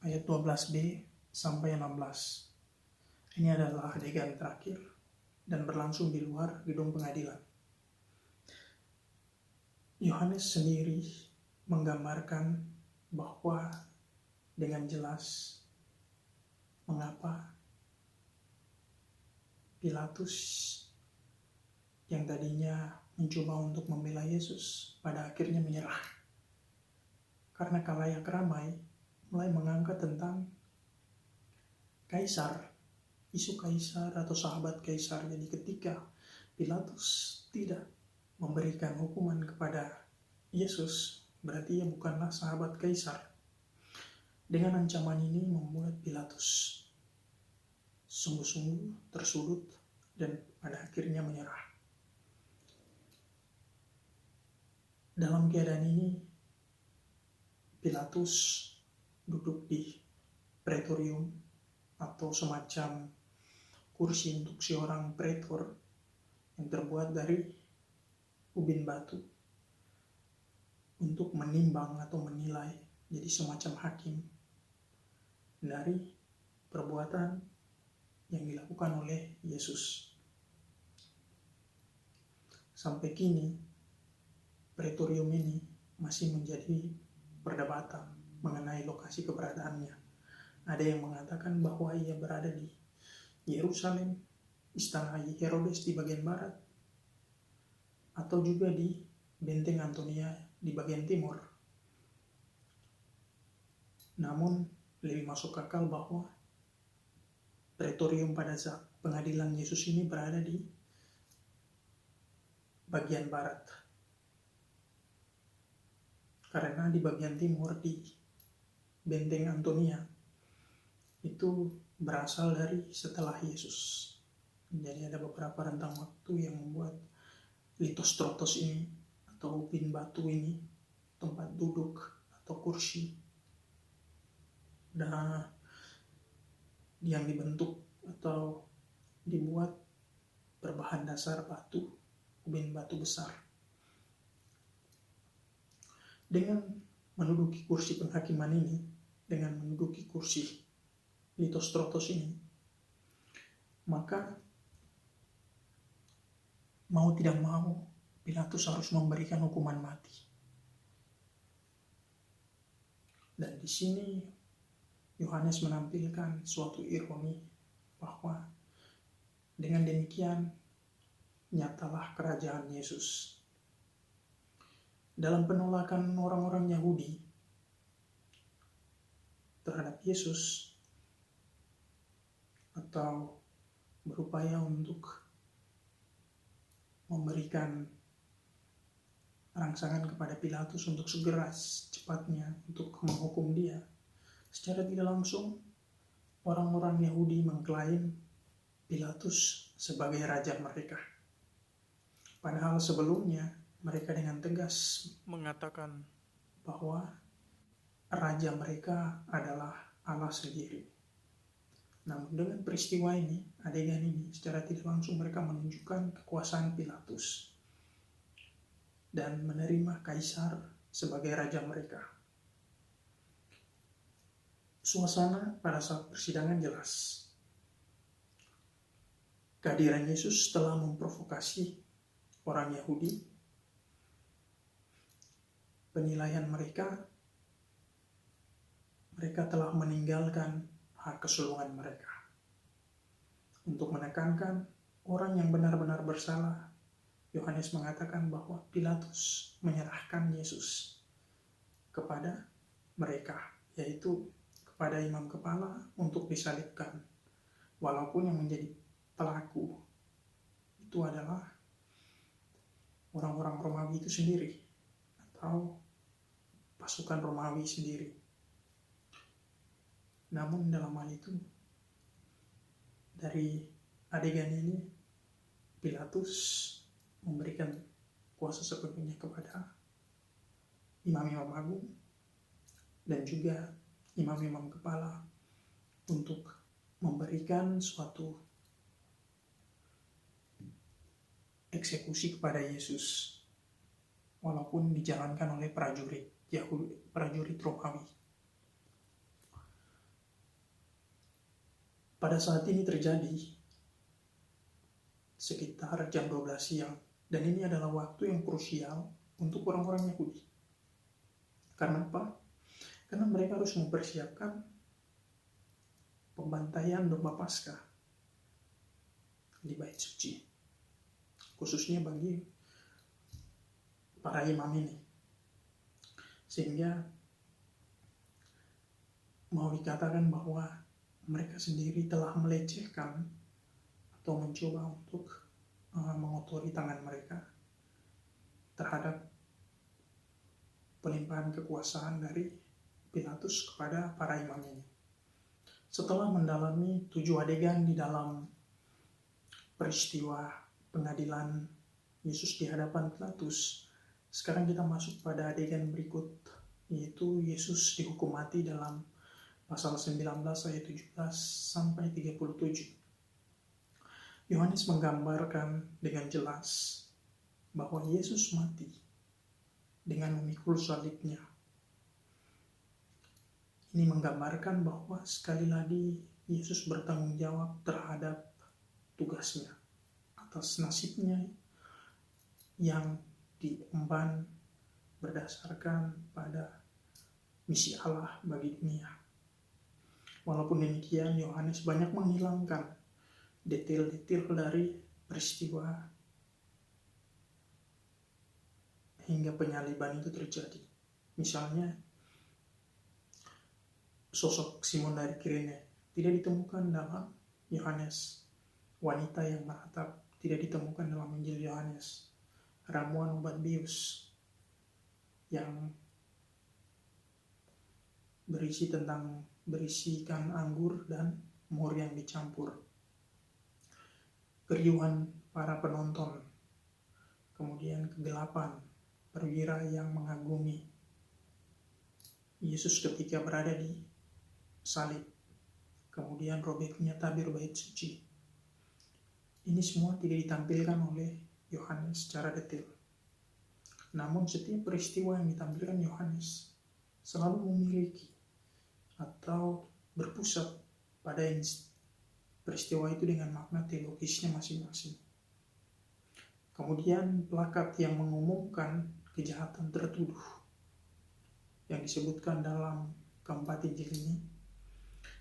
ayat 12b sampai 16. Ini adalah adegan terakhir dan berlangsung di luar gedung pengadilan. Yohanes sendiri menggambarkan bahwa dengan jelas mengapa Pilatus yang tadinya mencoba untuk membela Yesus pada akhirnya menyerah. Karena khalayak ramai mulai mengangkat tentang Kaisar, isu Kaisar atau sahabat Kaisar. Jadi ketika Pilatus tidak memberikan hukuman kepada Yesus, berarti ia bukanlah sahabat Kaisar. Dengan ancaman ini membuat Pilatus sungguh-sungguh tersudut dan pada akhirnya menyerah. Dalam keadaan ini, Pilatus duduk di pretorium atau semacam kursi untuk seorang pretor yang terbuat dari ubin batu untuk menimbang atau menilai, jadi semacam hakim dari perbuatan yang dilakukan oleh Yesus. Sampai kini pretorium ini masih menjadi perdebatan mengenai lokasi keberadaannya. Ada yang mengatakan bahwa ia berada di Yerusalem, istana Herodes di bagian barat, atau juga di Benteng Antonia di bagian timur. Namun lebih masuk akal bahwa pretorium pada saat pengadilan Yesus ini berada di bagian barat. Karena di bagian timur di Benteng Antonia itu berasal dari setelah Yesus. Jadi ada beberapa rentang waktu yang membuat Litostrotos ini atau ubin batu ini tempat duduk atau kursi dan yang dibentuk atau dibuat berbahan dasar batu, ubin batu besar. Dengan menduduki kursi penghakiman ini, dengan menduduki kursi Litostrotos ini, maka mau tidak mau Pilatus harus memberikan hukuman mati. Dan di sini Yohanes menampilkan suatu ironi bahwa dengan demikian nyatalah kerajaan Yesus. Dalam penolakan orang-orang Yahudi terhadap Yesus atau berupaya untuk memberikan rangsangan kepada Pilatus untuk segera cepatnya untuk menghukum dia, secara tidak langsung orang-orang Yahudi mengklaim Pilatus sebagai raja mereka. Padahal sebelumnya mereka dengan tegas mengatakan bahwa raja mereka adalah Allah sendiri. Namun dengan peristiwa ini, adegan ini, secara tidak langsung mereka menunjukkan kekuasaan Pilatus dan menerima Kaisar sebagai raja mereka. Suasana pada saat persidangan jelas. Kehadiran Yesus telah memprovokasi orang Yahudi. Penilaian mereka telah meninggalkan hak kesulungan mereka. Untuk menekankan orang yang benar-benar bersalah, Yohanes mengatakan bahwa Pilatus menyerahkan Yesus kepada mereka, yaitu kepada imam kepala untuk disalibkan. Walaupun yang menjadi pelaku itu adalah orang-orang Romawi itu sendiri, atau pasukan Romawi sendiri. Namun dalam hal itu, dari adegan ini, Pilatus memberikan kuasa sepenuhnya kepada imam-imam agung dan juga imam-imam kepala untuk memberikan suatu eksekusi kepada Yesus, walaupun dijalankan oleh prajurit Romawi. Pada saat ini terjadi sekitar jam 12 siang, dan ini adalah waktu yang krusial untuk orang-orang Yahudi. Karena apa? Karena mereka harus mempersiapkan pembantaian domba Paskah di Bait Suci, khususnya bagi para imam ini. Sehingga mau dikatakan bahwa mereka sendiri telah melecehkan atau mencoba untuk mengotori tangan mereka terhadap pelimpahan kekuasaan dari Pilatus kepada para imam ini. Setelah mendalami 7 adegan di dalam peristiwa pengadilan Yesus di hadapan Pilatus, sekarang kita masuk pada adegan berikut, yaitu Yesus dihukum mati dalam pasal 19 ayat 17 sampai 37. Yohanes menggambarkan dengan jelas bahwa Yesus mati dengan memikul salibnya. Ini menggambarkan bahwa sekali lagi Yesus bertanggung jawab terhadap tugasnya atas nasibnya yang diemban berdasarkan pada misi Allah bagi dunia. Walaupun demikian, Yohanes banyak menghilangkan detail-detail dari peristiwa hingga penyaliban itu terjadi. Misalnya, sosok Simon dari Kirene tidak ditemukan dalam Yohanes. Wanita yang meratap tidak ditemukan dalam Injil Yohanes. Ramuan obat bius yang berisikan anggur dan mur yang dicampur. Keriuhan para penonton, kemudian kegelapan, perwira yang mengagumi Yesus ketika berada di salib, kemudian robeknya tabir bait suci. Ini semua tidak ditampilkan oleh Yohanes secara detail. Namun setiap peristiwa yang ditampilkan Yohanes selalu memiliki atau berpusat pada peristiwa itu dengan makna teologisnya masing-masing. Kemudian plakat yang mengumumkan kejahatan tertuduh yang disebutkan dalam keempat Injil ini,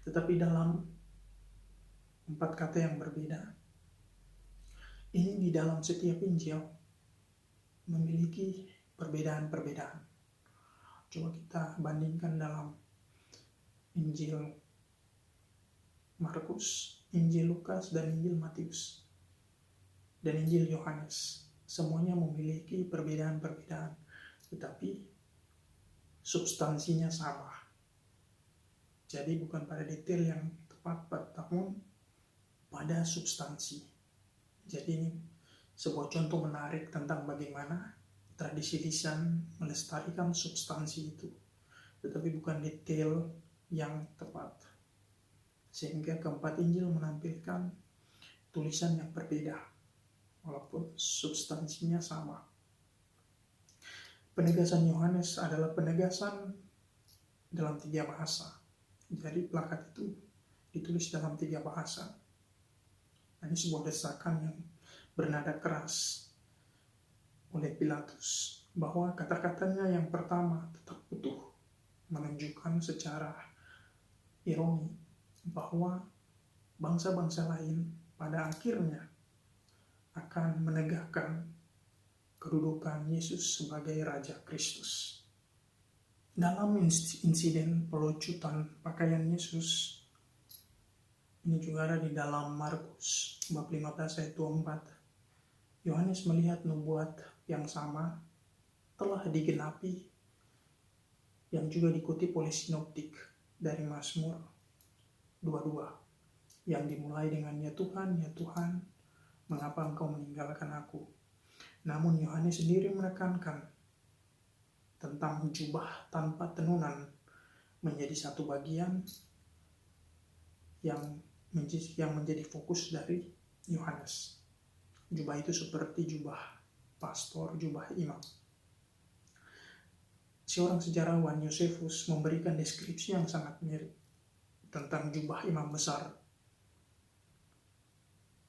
tetapi dalam 4 kata yang berbeda. Ini di dalam setiap Injil memiliki perbedaan-perbedaan. Coba kita bandingkan dalam Injil Markus, Injil Lukas, dan Injil Matius, dan Injil Yohanes. Semuanya memiliki perbedaan-perbedaan, tetapi substansinya sama. Jadi bukan pada detail yang tepat, namun pada substansi. Jadi ini sebuah contoh menarik tentang bagaimana tradisi lisan melestarikan substansi itu, tetapi bukan detail yang tepat. Sehingga keempat Injil menampilkan tulisan yang berbeda, walaupun substansinya sama. Penegasan Yohanes adalah penegasan dalam 3 bahasa. Jadi plakat itu ditulis dalam 3 bahasa. Ini sebuah desakan yang bernada keras oleh Pilatus, bahwa kata-katanya yang pertama tetap utuh, menunjukkan secara ironi bahwa bangsa-bangsa lain pada akhirnya akan menegakkan kedudukan Yesus sebagai Raja Kristus. Dalam insiden pelucutan pakaian Yesus, ini juga ada di dalam Markus bab 15 ayat 24. Yohanes melihat nubuat yang sama telah digenapi yang juga dikutip oleh sinoptik dari Mazmur 22 yang dimulai dengan ya Tuhan, mengapa engkau meninggalkan aku? Namun Yohanes sendiri menekankan tentang jubah tanpa tenunan menjadi satu bagian yang menjadi fokus dari Yohanes. Jubah itu seperti jubah pastor, jubah imam. Seorang sejarawan, Yosefus, memberikan deskripsi yang sangat mirip tentang jubah imam besar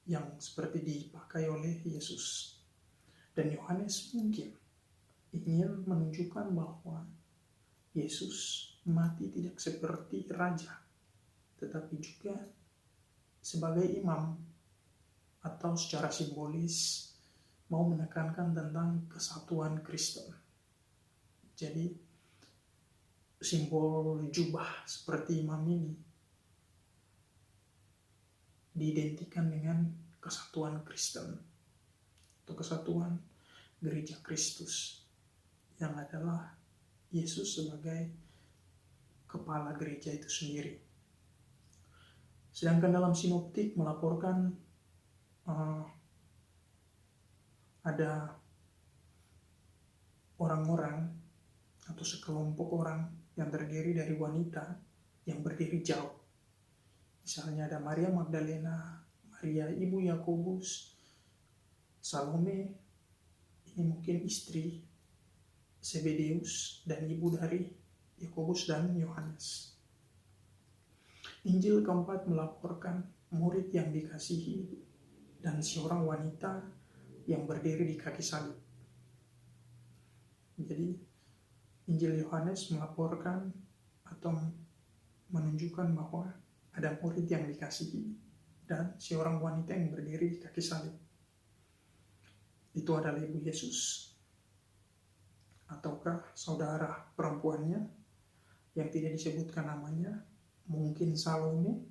yang seperti dipakai oleh Yesus. Dan Yohanes mungkin ingin menunjukkan bahwa Yesus mati tidak seperti raja, tetapi juga sebagai imam, atau secara simbolis mau menekankan tentang kesatuan Kristen. Jadi simbol jubah seperti imam ini diidentikan dengan kesatuan Kristen atau kesatuan gereja Kristus, yang adalah Yesus sebagai kepala gereja itu sendiri. Sedangkan dalam sinoptik melaporkan ada orang-orang atau sekelompok orang yang terdiri dari wanita yang berdiri jauh. Misalnya ada Maria Magdalena, Maria ibu Yakobus, Salome, ini mungkin istri Zebedeus dan ibu dari Yakobus dan Yohanes. Injil keempat melaporkan murid yang dikasihi dan seorang wanita yang berdiri di kaki salib. Jadi Injil Yohanes melaporkan atau menunjukkan bahwa ada murid yang dikasihi dan seorang wanita yang berdiri di kaki salib. Itu adalah ibu Yesus, ataukah saudara perempuannya yang tidak disebutkan namanya, mungkin Salome.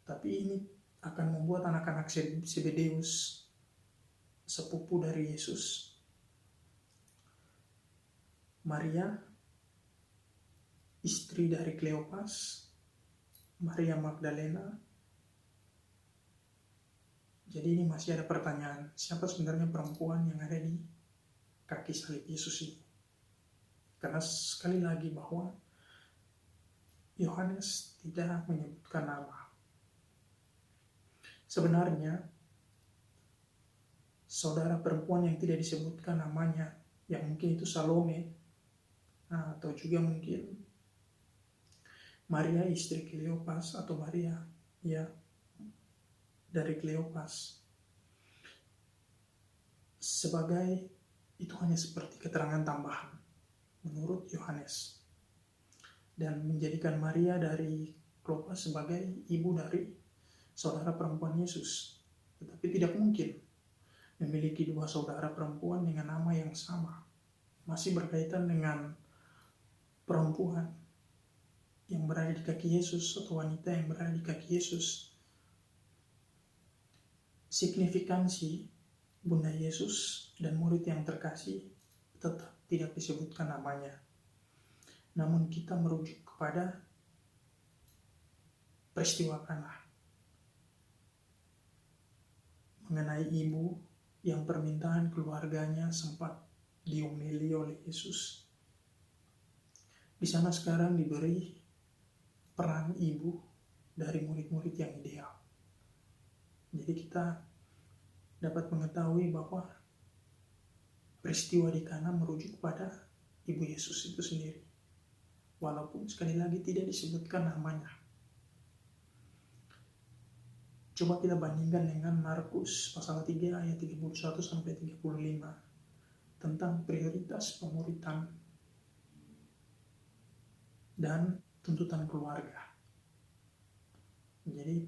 Tapi ini akan membuat anak-anak Zebedeus, sepupu dari Yesus, Maria istri dari Kleopas, Maria Magdalena. Jadi ini masih ada pertanyaan, siapa sebenarnya perempuan yang ada di kaki salib Yesus ini? Karena sekali lagi bahwa Yohanes tidak menyebutkan nama. Sebenarnya saudara perempuan yang tidak disebutkan namanya, yang mungkin itu Salome, atau juga mungkin Maria istri Kleopas, atau Maria dari Kleopas, sebagai itu hanya seperti keterangan tambahan menurut Yohanes, dan menjadikan Maria dari Kleopas sebagai ibu dari saudara perempuan Yesus. Tetapi tidak mungkin memiliki dua saudara perempuan dengan nama yang sama, masih berkaitan dengan perempuan yang berada di kaki Yesus atau wanita yang berada di kaki Yesus. Signifikansi Bunda Yesus dan murid yang terkasih tetap tidak disebutkan namanya. Namun kita merujuk kepada peristiwa Kana, mengenai ibu yang permintaan keluarganya sempat diomeli oleh Yesus. Di sana sekarang diberi peran ibu dari murid-murid yang ideal. Jadi kita dapat mengetahui bahwa peristiwa di Kana merujuk pada Ibu Yesus itu sendiri. Walaupun sekali lagi tidak disebutkan namanya. Coba kita bandingkan dengan Markus pasal 3 ayat 31 sampai 35 tentang prioritas pemuritan dan tuntutan keluarga. Jadi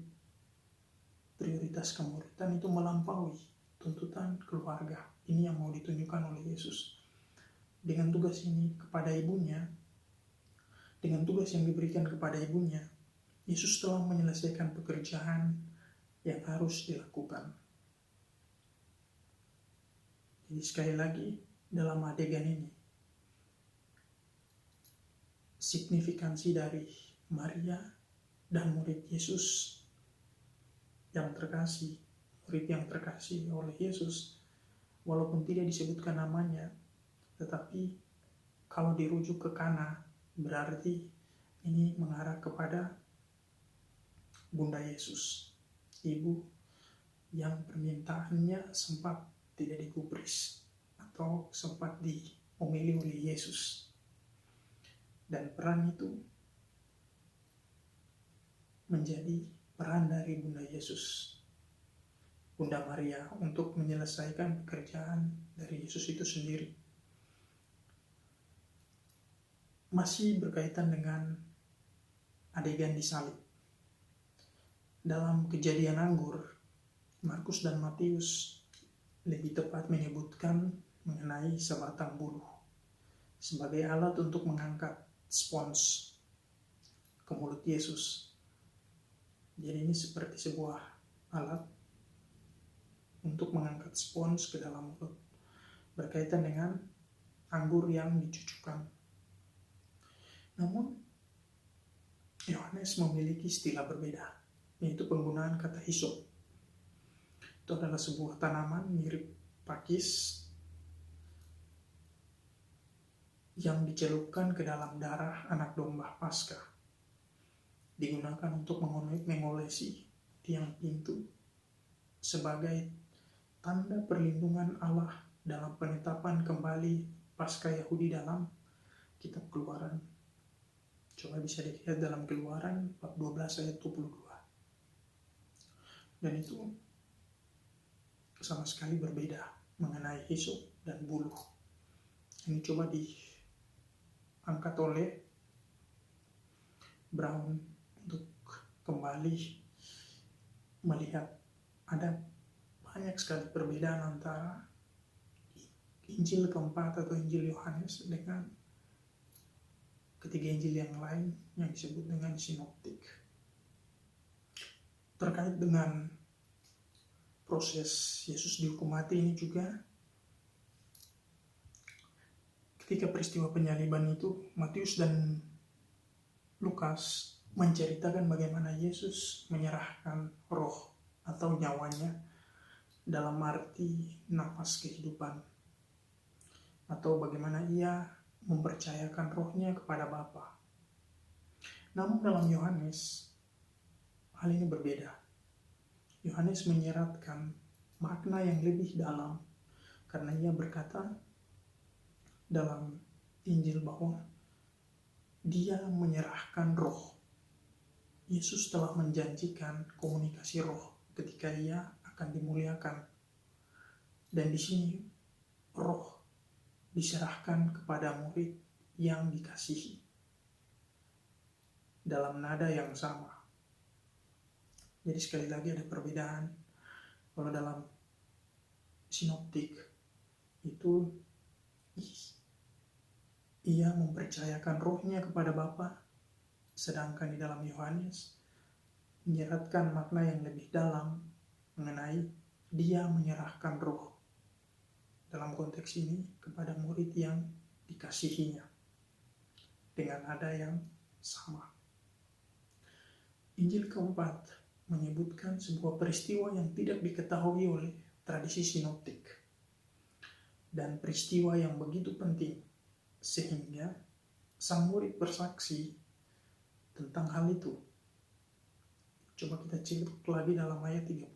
prioritas kemuritan itu melampaui tuntutan keluarga. Ini yang mau ditunjukkan oleh Yesus. Dengan tugas ini kepada ibunya, dengan tugas yang diberikan kepada ibunya, Yesus telah menyelesaikan pekerjaan yang harus dilakukan. Jadi sekali lagi, dalam adegan ini, signifikansi dari Maria dan murid Yesus yang terkasih, murid yang terkasih oleh Yesus, walaupun tidak disebutkan namanya, tetapi kalau dirujuk ke Kana, berarti ini mengarah kepada Bunda Yesus, ibu yang permintaannya sempat tidak digubris atau sempat diomeli oleh Yesus. Dan peran itu menjadi peran dari Bunda Yesus, Bunda Maria, untuk menyelesaikan pekerjaan dari Yesus itu sendiri. Masih berkaitan dengan adegan disalib. Dalam Kejadian Anggur, Markus dan Matius lebih tepat menyebutkan mengenai sebatang buluh sebagai alat untuk mengangkat spons ke mulut Yesus. Jadi ini seperti sebuah alat untuk mengangkat spons ke dalam mulut, berkaitan dengan anggur yang dicucukkan. Namun, Yohanes memiliki istilah berbeda, yaitu penggunaan kata hisop. Itu adalah sebuah tanaman mirip pakis yang dicelupkan ke dalam darah anak domba Paskah. Digunakan untuk mengolesi tiang pintu sebagai tanda perlindungan Allah dalam penetapan kembali Paskah Yahudi dalam kitab Keluaran. Coba bisa dilihat dalam Keluaran bab 12 ayat 22. Dan itu sama sekali berbeda mengenai hisop dan buluh. Ini coba diangkat oleh Brown untuk kembali melihat ada banyak sekali perbedaan antara Injil keempat atau Injil Yohanes dengan ketiga Injil yang lain yang disebut dengan sinoptik. Terkait dengan proses Yesus dihukum mati ini juga, ketika peristiwa penyaliban itu, Matius dan Lukas menceritakan bagaimana Yesus menyerahkan roh atau nyawanya dalam arti nafas kehidupan, atau bagaimana ia mempercayakan rohnya kepada Bapa. Namun dalam Yohanes, hal ini berbeda. Yohanes menyeratkan makna yang lebih dalam, karena ia berkata dalam Injil bahwa dia menyerahkan roh. Yesus telah menjanjikan komunikasi roh ketika ia akan dimuliakan. Dan di sini roh diserahkan kepada murid yang dikasihi dalam nada yang sama. Jadi sekali lagi ada perbedaan. Kalau dalam sinoptik itu ia mempercayakan rohnya kepada Bapa, sedangkan di dalam Yohanes menyeratkan makna yang lebih dalam mengenai dia menyerahkan roh dalam konteks ini kepada murid yang dikasihinya dengan nada yang sama. Injil keempat menyebutkan sebuah peristiwa yang tidak diketahui oleh tradisi sinoptik, dan peristiwa yang begitu penting sehingga sang murid bersaksi tentang hal itu. Coba kita cek lagi dalam ayat 35.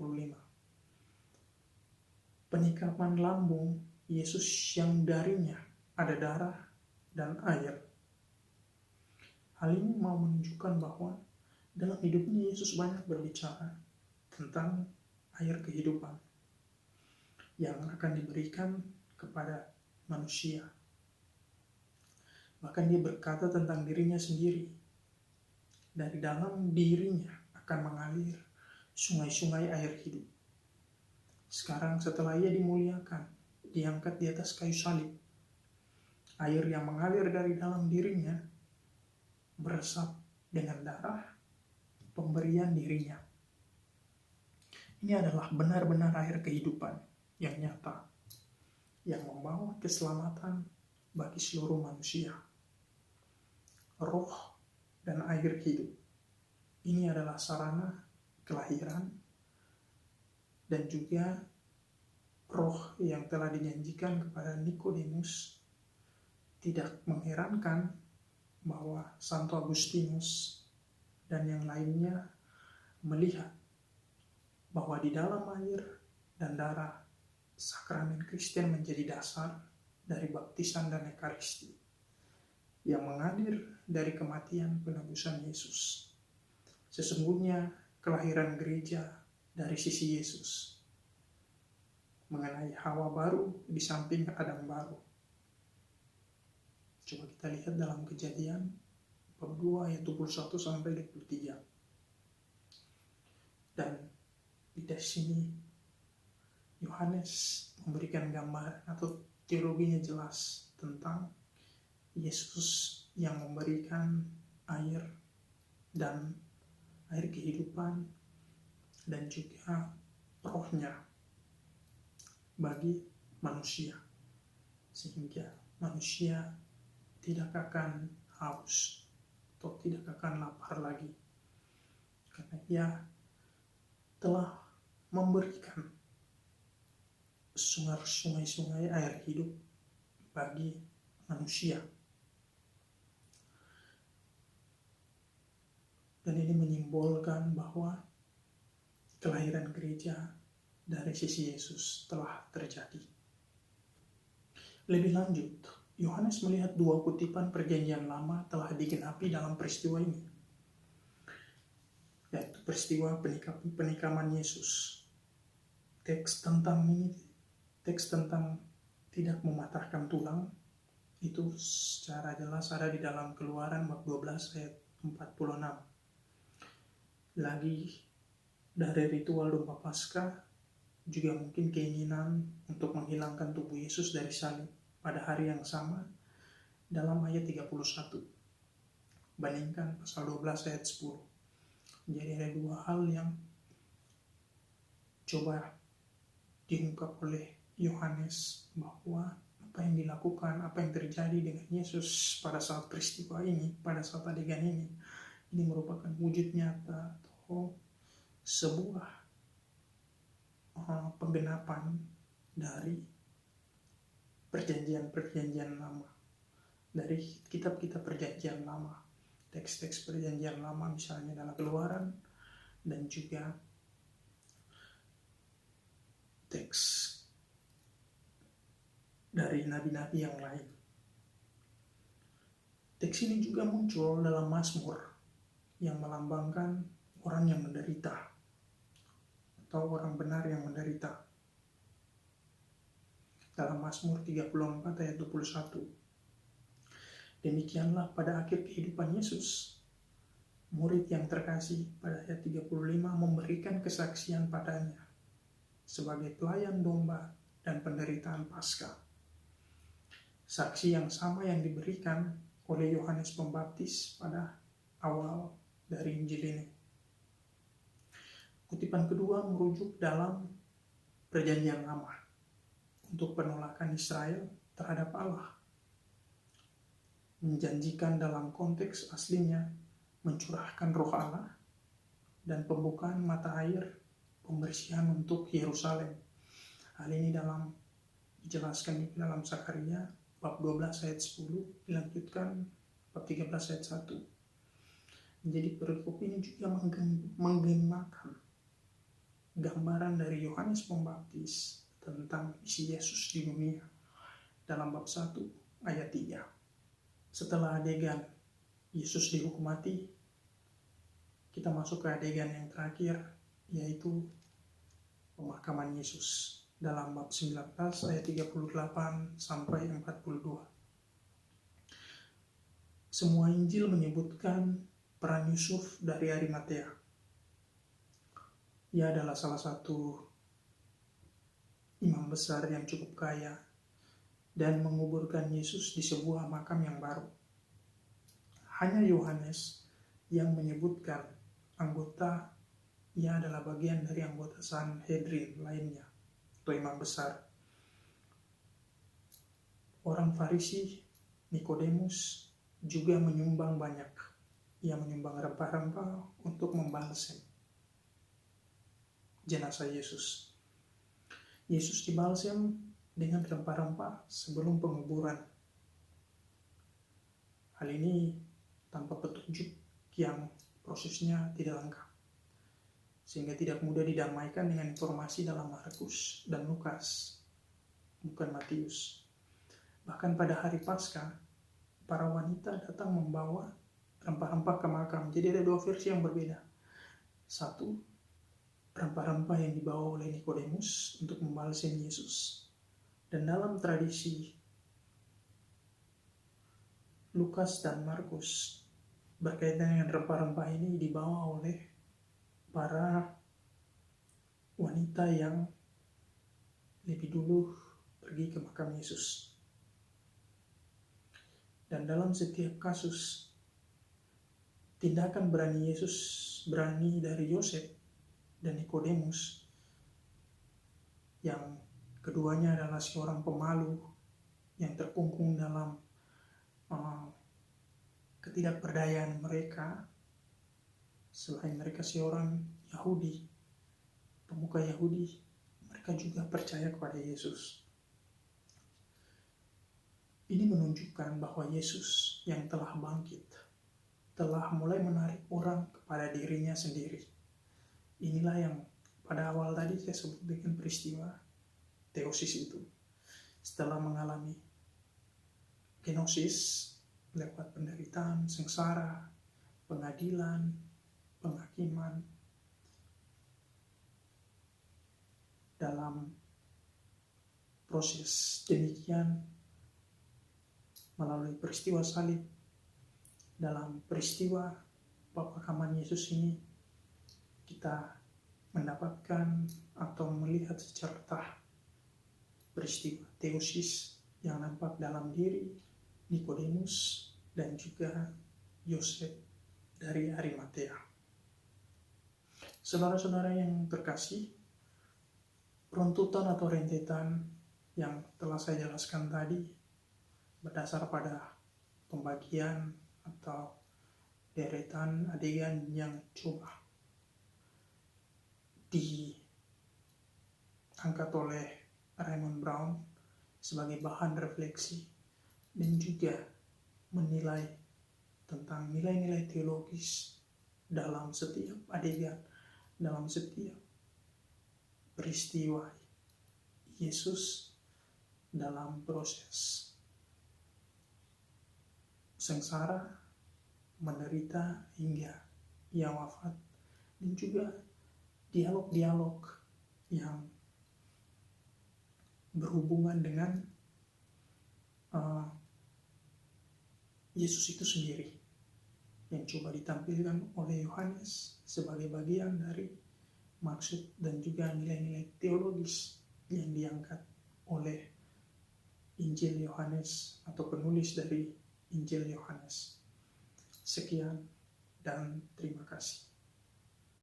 Penikaman lambung Yesus yang darinya ada darah dan air. Hal ini mau menunjukkan bahwa dalam hidupnya Yesus banyak berbicara tentang air kehidupan yang akan diberikan kepada manusia. Bahkan dia berkata tentang dirinya sendiri. Dari dalam dirinya akan mengalir sungai-sungai air hidup. Sekarang setelah ia dimuliakan, diangkat di atas kayu salib, air yang mengalir dari dalam dirinya beresap dengan darah pemberian dirinya. Ini adalah benar-benar air kehidupan yang nyata, yang membawa keselamatan bagi seluruh manusia. Roh dan air hidup. Ini adalah sarana kelahiran dan juga roh yang telah dijanjikan kepada Nikodemus. Tidak mengherankan bahwa Santo Agustinus dan yang lainnya melihat bahwa di dalam air dan darah sakramen Kristen menjadi dasar dari baptisan dan ekaristi yang mengalir dari kematian penebusan Yesus. Sesungguhnya kelahiran gereja dari sisi Yesus mengenai Hawa baru di samping Adam baru. Coba kita lihat dalam Kejadian bab 2 ayat 21 sampai 23. Dan di sini Yohanes memberikan gambaran atau teologinya jelas tentang Yesus yang memberikan air dan air kehidupan dan juga rohnya bagi manusia, sehingga manusia tidak akan haus atau tidak akan lapar lagi, karena ia telah memberikan sungai-sungai air hidup bagi manusia. Dan ini menyimbolkan bahwa kelahiran gereja dari sisi Yesus telah terjadi. Lebih lanjut, Yohanes melihat 2 kutipan perjanjian lama telah digenapi dalam peristiwa ini, yaitu peristiwa penikaman Yesus. Teks tentang tidak mematahkan tulang itu secara jelas ada di dalam Keluaran bab 12 ayat 46. Lagi dari ritual domba Paskah juga mungkin keinginan untuk menghilangkan tubuh Yesus dari salib pada hari yang sama dalam ayat 31. Bandingkan pasal 12 ayat 10. Jadi ada 2 hal yang coba diungkap oleh Yohanes bahwa apa yang dilakukan, apa yang terjadi dengan Yesus pada saat peristiwa ini, pada saat adegan ini merupakan wujud nyata atau sebuah penggenapan dari perjanjian lama, dari kitab-kitab perjanjian lama, teks-teks perjanjian lama misalnya dalam Keluaran dan juga teks dari nabi-nabi yang lain. Teks ini juga muncul dalam Mazmur yang melambangkan orang yang menderita atau orang benar yang menderita. Dalam Mazmur 34 ayat 21. Demikianlah pada akhir kehidupan Yesus, murid yang terkasih pada ayat 35 memberikan kesaksian padanya sebagai pelayan domba dan penderitaan Paskah. Saksi yang sama yang diberikan oleh Yohanes Pembaptis pada awal dari Injil ini. Kutipan kedua merujuk dalam Perjanjian Lama untuk penolakan Israel terhadap Allah, menjanjikan dalam konteks aslinya mencurahkan roh Allah dan pembukaan mata air pembersihan untuk Yerusalem. Hal ini dijelaskan di dalam Zakaria bab 12 ayat 10, dilanjutkan bab 13 ayat 1. Jadi perikop ini juga menggenakan gambaran dari Yohanes Pembaptis tentang misi Yesus di dunia dalam bab 1 ayat 3. Setelah adegan Yesus dihukum mati, kita masuk ke adegan yang terakhir, yaitu pemakaman Yesus dalam bab 19 ayat 38 sampai 42. Semua Injil menyebutkan peran Yusuf dari Arimatea. Ia adalah salah satu imam besar yang cukup kaya dan menguburkan Yesus di sebuah makam yang baru. Hanya Yohanes yang menyebutkan anggota ia adalah bagian dari anggota Sanhedrin lainnya atau imam besar. Orang Farisi, Nikodemus, juga menyumbang banyak. Ia menyumbang rempah-rempah untuk membalsem jenazah Yesus. Yesus dibalsem dengan rempah-rempah sebelum penguburan. Hal ini tanpa petunjuk yang prosesnya tidak lengkap, sehingga tidak mudah didamaikan dengan informasi dalam Markus dan Lukas, bukan Matius. Bahkan pada hari Paskah, para wanita datang membawa rempah-rempah ke makam. Jadi ada dua versi yang berbeda. Satu, rempah-rempah yang dibawa oleh Nikodemus untuk membalsem Yesus. Dan dalam tradisi Lukas dan Markus, berkaitan dengan rempah-rempah ini dibawa oleh para wanita yang lebih dulu pergi ke makam Yesus. Dan dalam setiap kasus, tindakan berani Yesus, berani dari Yosef dan Nikodemus, yang keduanya adalah seorang pemalu yang terkungkung dalam ketidakberdayaan mereka. Selain mereka seorang Yahudi, pemuka Yahudi, mereka juga percaya kepada Yesus. Ini menunjukkan bahwa Yesus yang telah bangkit telah mulai menarik orang kepada dirinya sendiri. Inilah yang pada awal tadi saya sebut dengan peristiwa teosis itu. Setelah mengalami genosis lewat penderitaan, sengsara, pengadilan, penghakiman, dalam proses demikian melalui peristiwa salib, dalam peristiwa pemakaman Yesus ini kita mendapatkan atau melihat secara peristiwa teosis yang nampak dalam diri Nikodemus dan juga Yosef dari Arimatea. Saudara-saudara yang terkasih, runtutan atau rentetan yang telah saya jelaskan tadi berdasar pada pembagian atau deretan adegan yang coba diangkat oleh Raymond Brown sebagai bahan refleksi dan juga menilai tentang nilai-nilai teologis dalam setiap adegan, dalam setiap peristiwa Yesus dalam proses sengsara, menderita hingga ia wafat, dan juga dialog-dialog yang berhubungan dengan Yesus itu sendiri yang coba ditampilkan oleh Yohanes sebagai bagian dari maksud dan juga nilai-nilai teologis yang diangkat oleh Injil Yohanes atau penulis dari Injil Yohanes. Sekian dan terima kasih.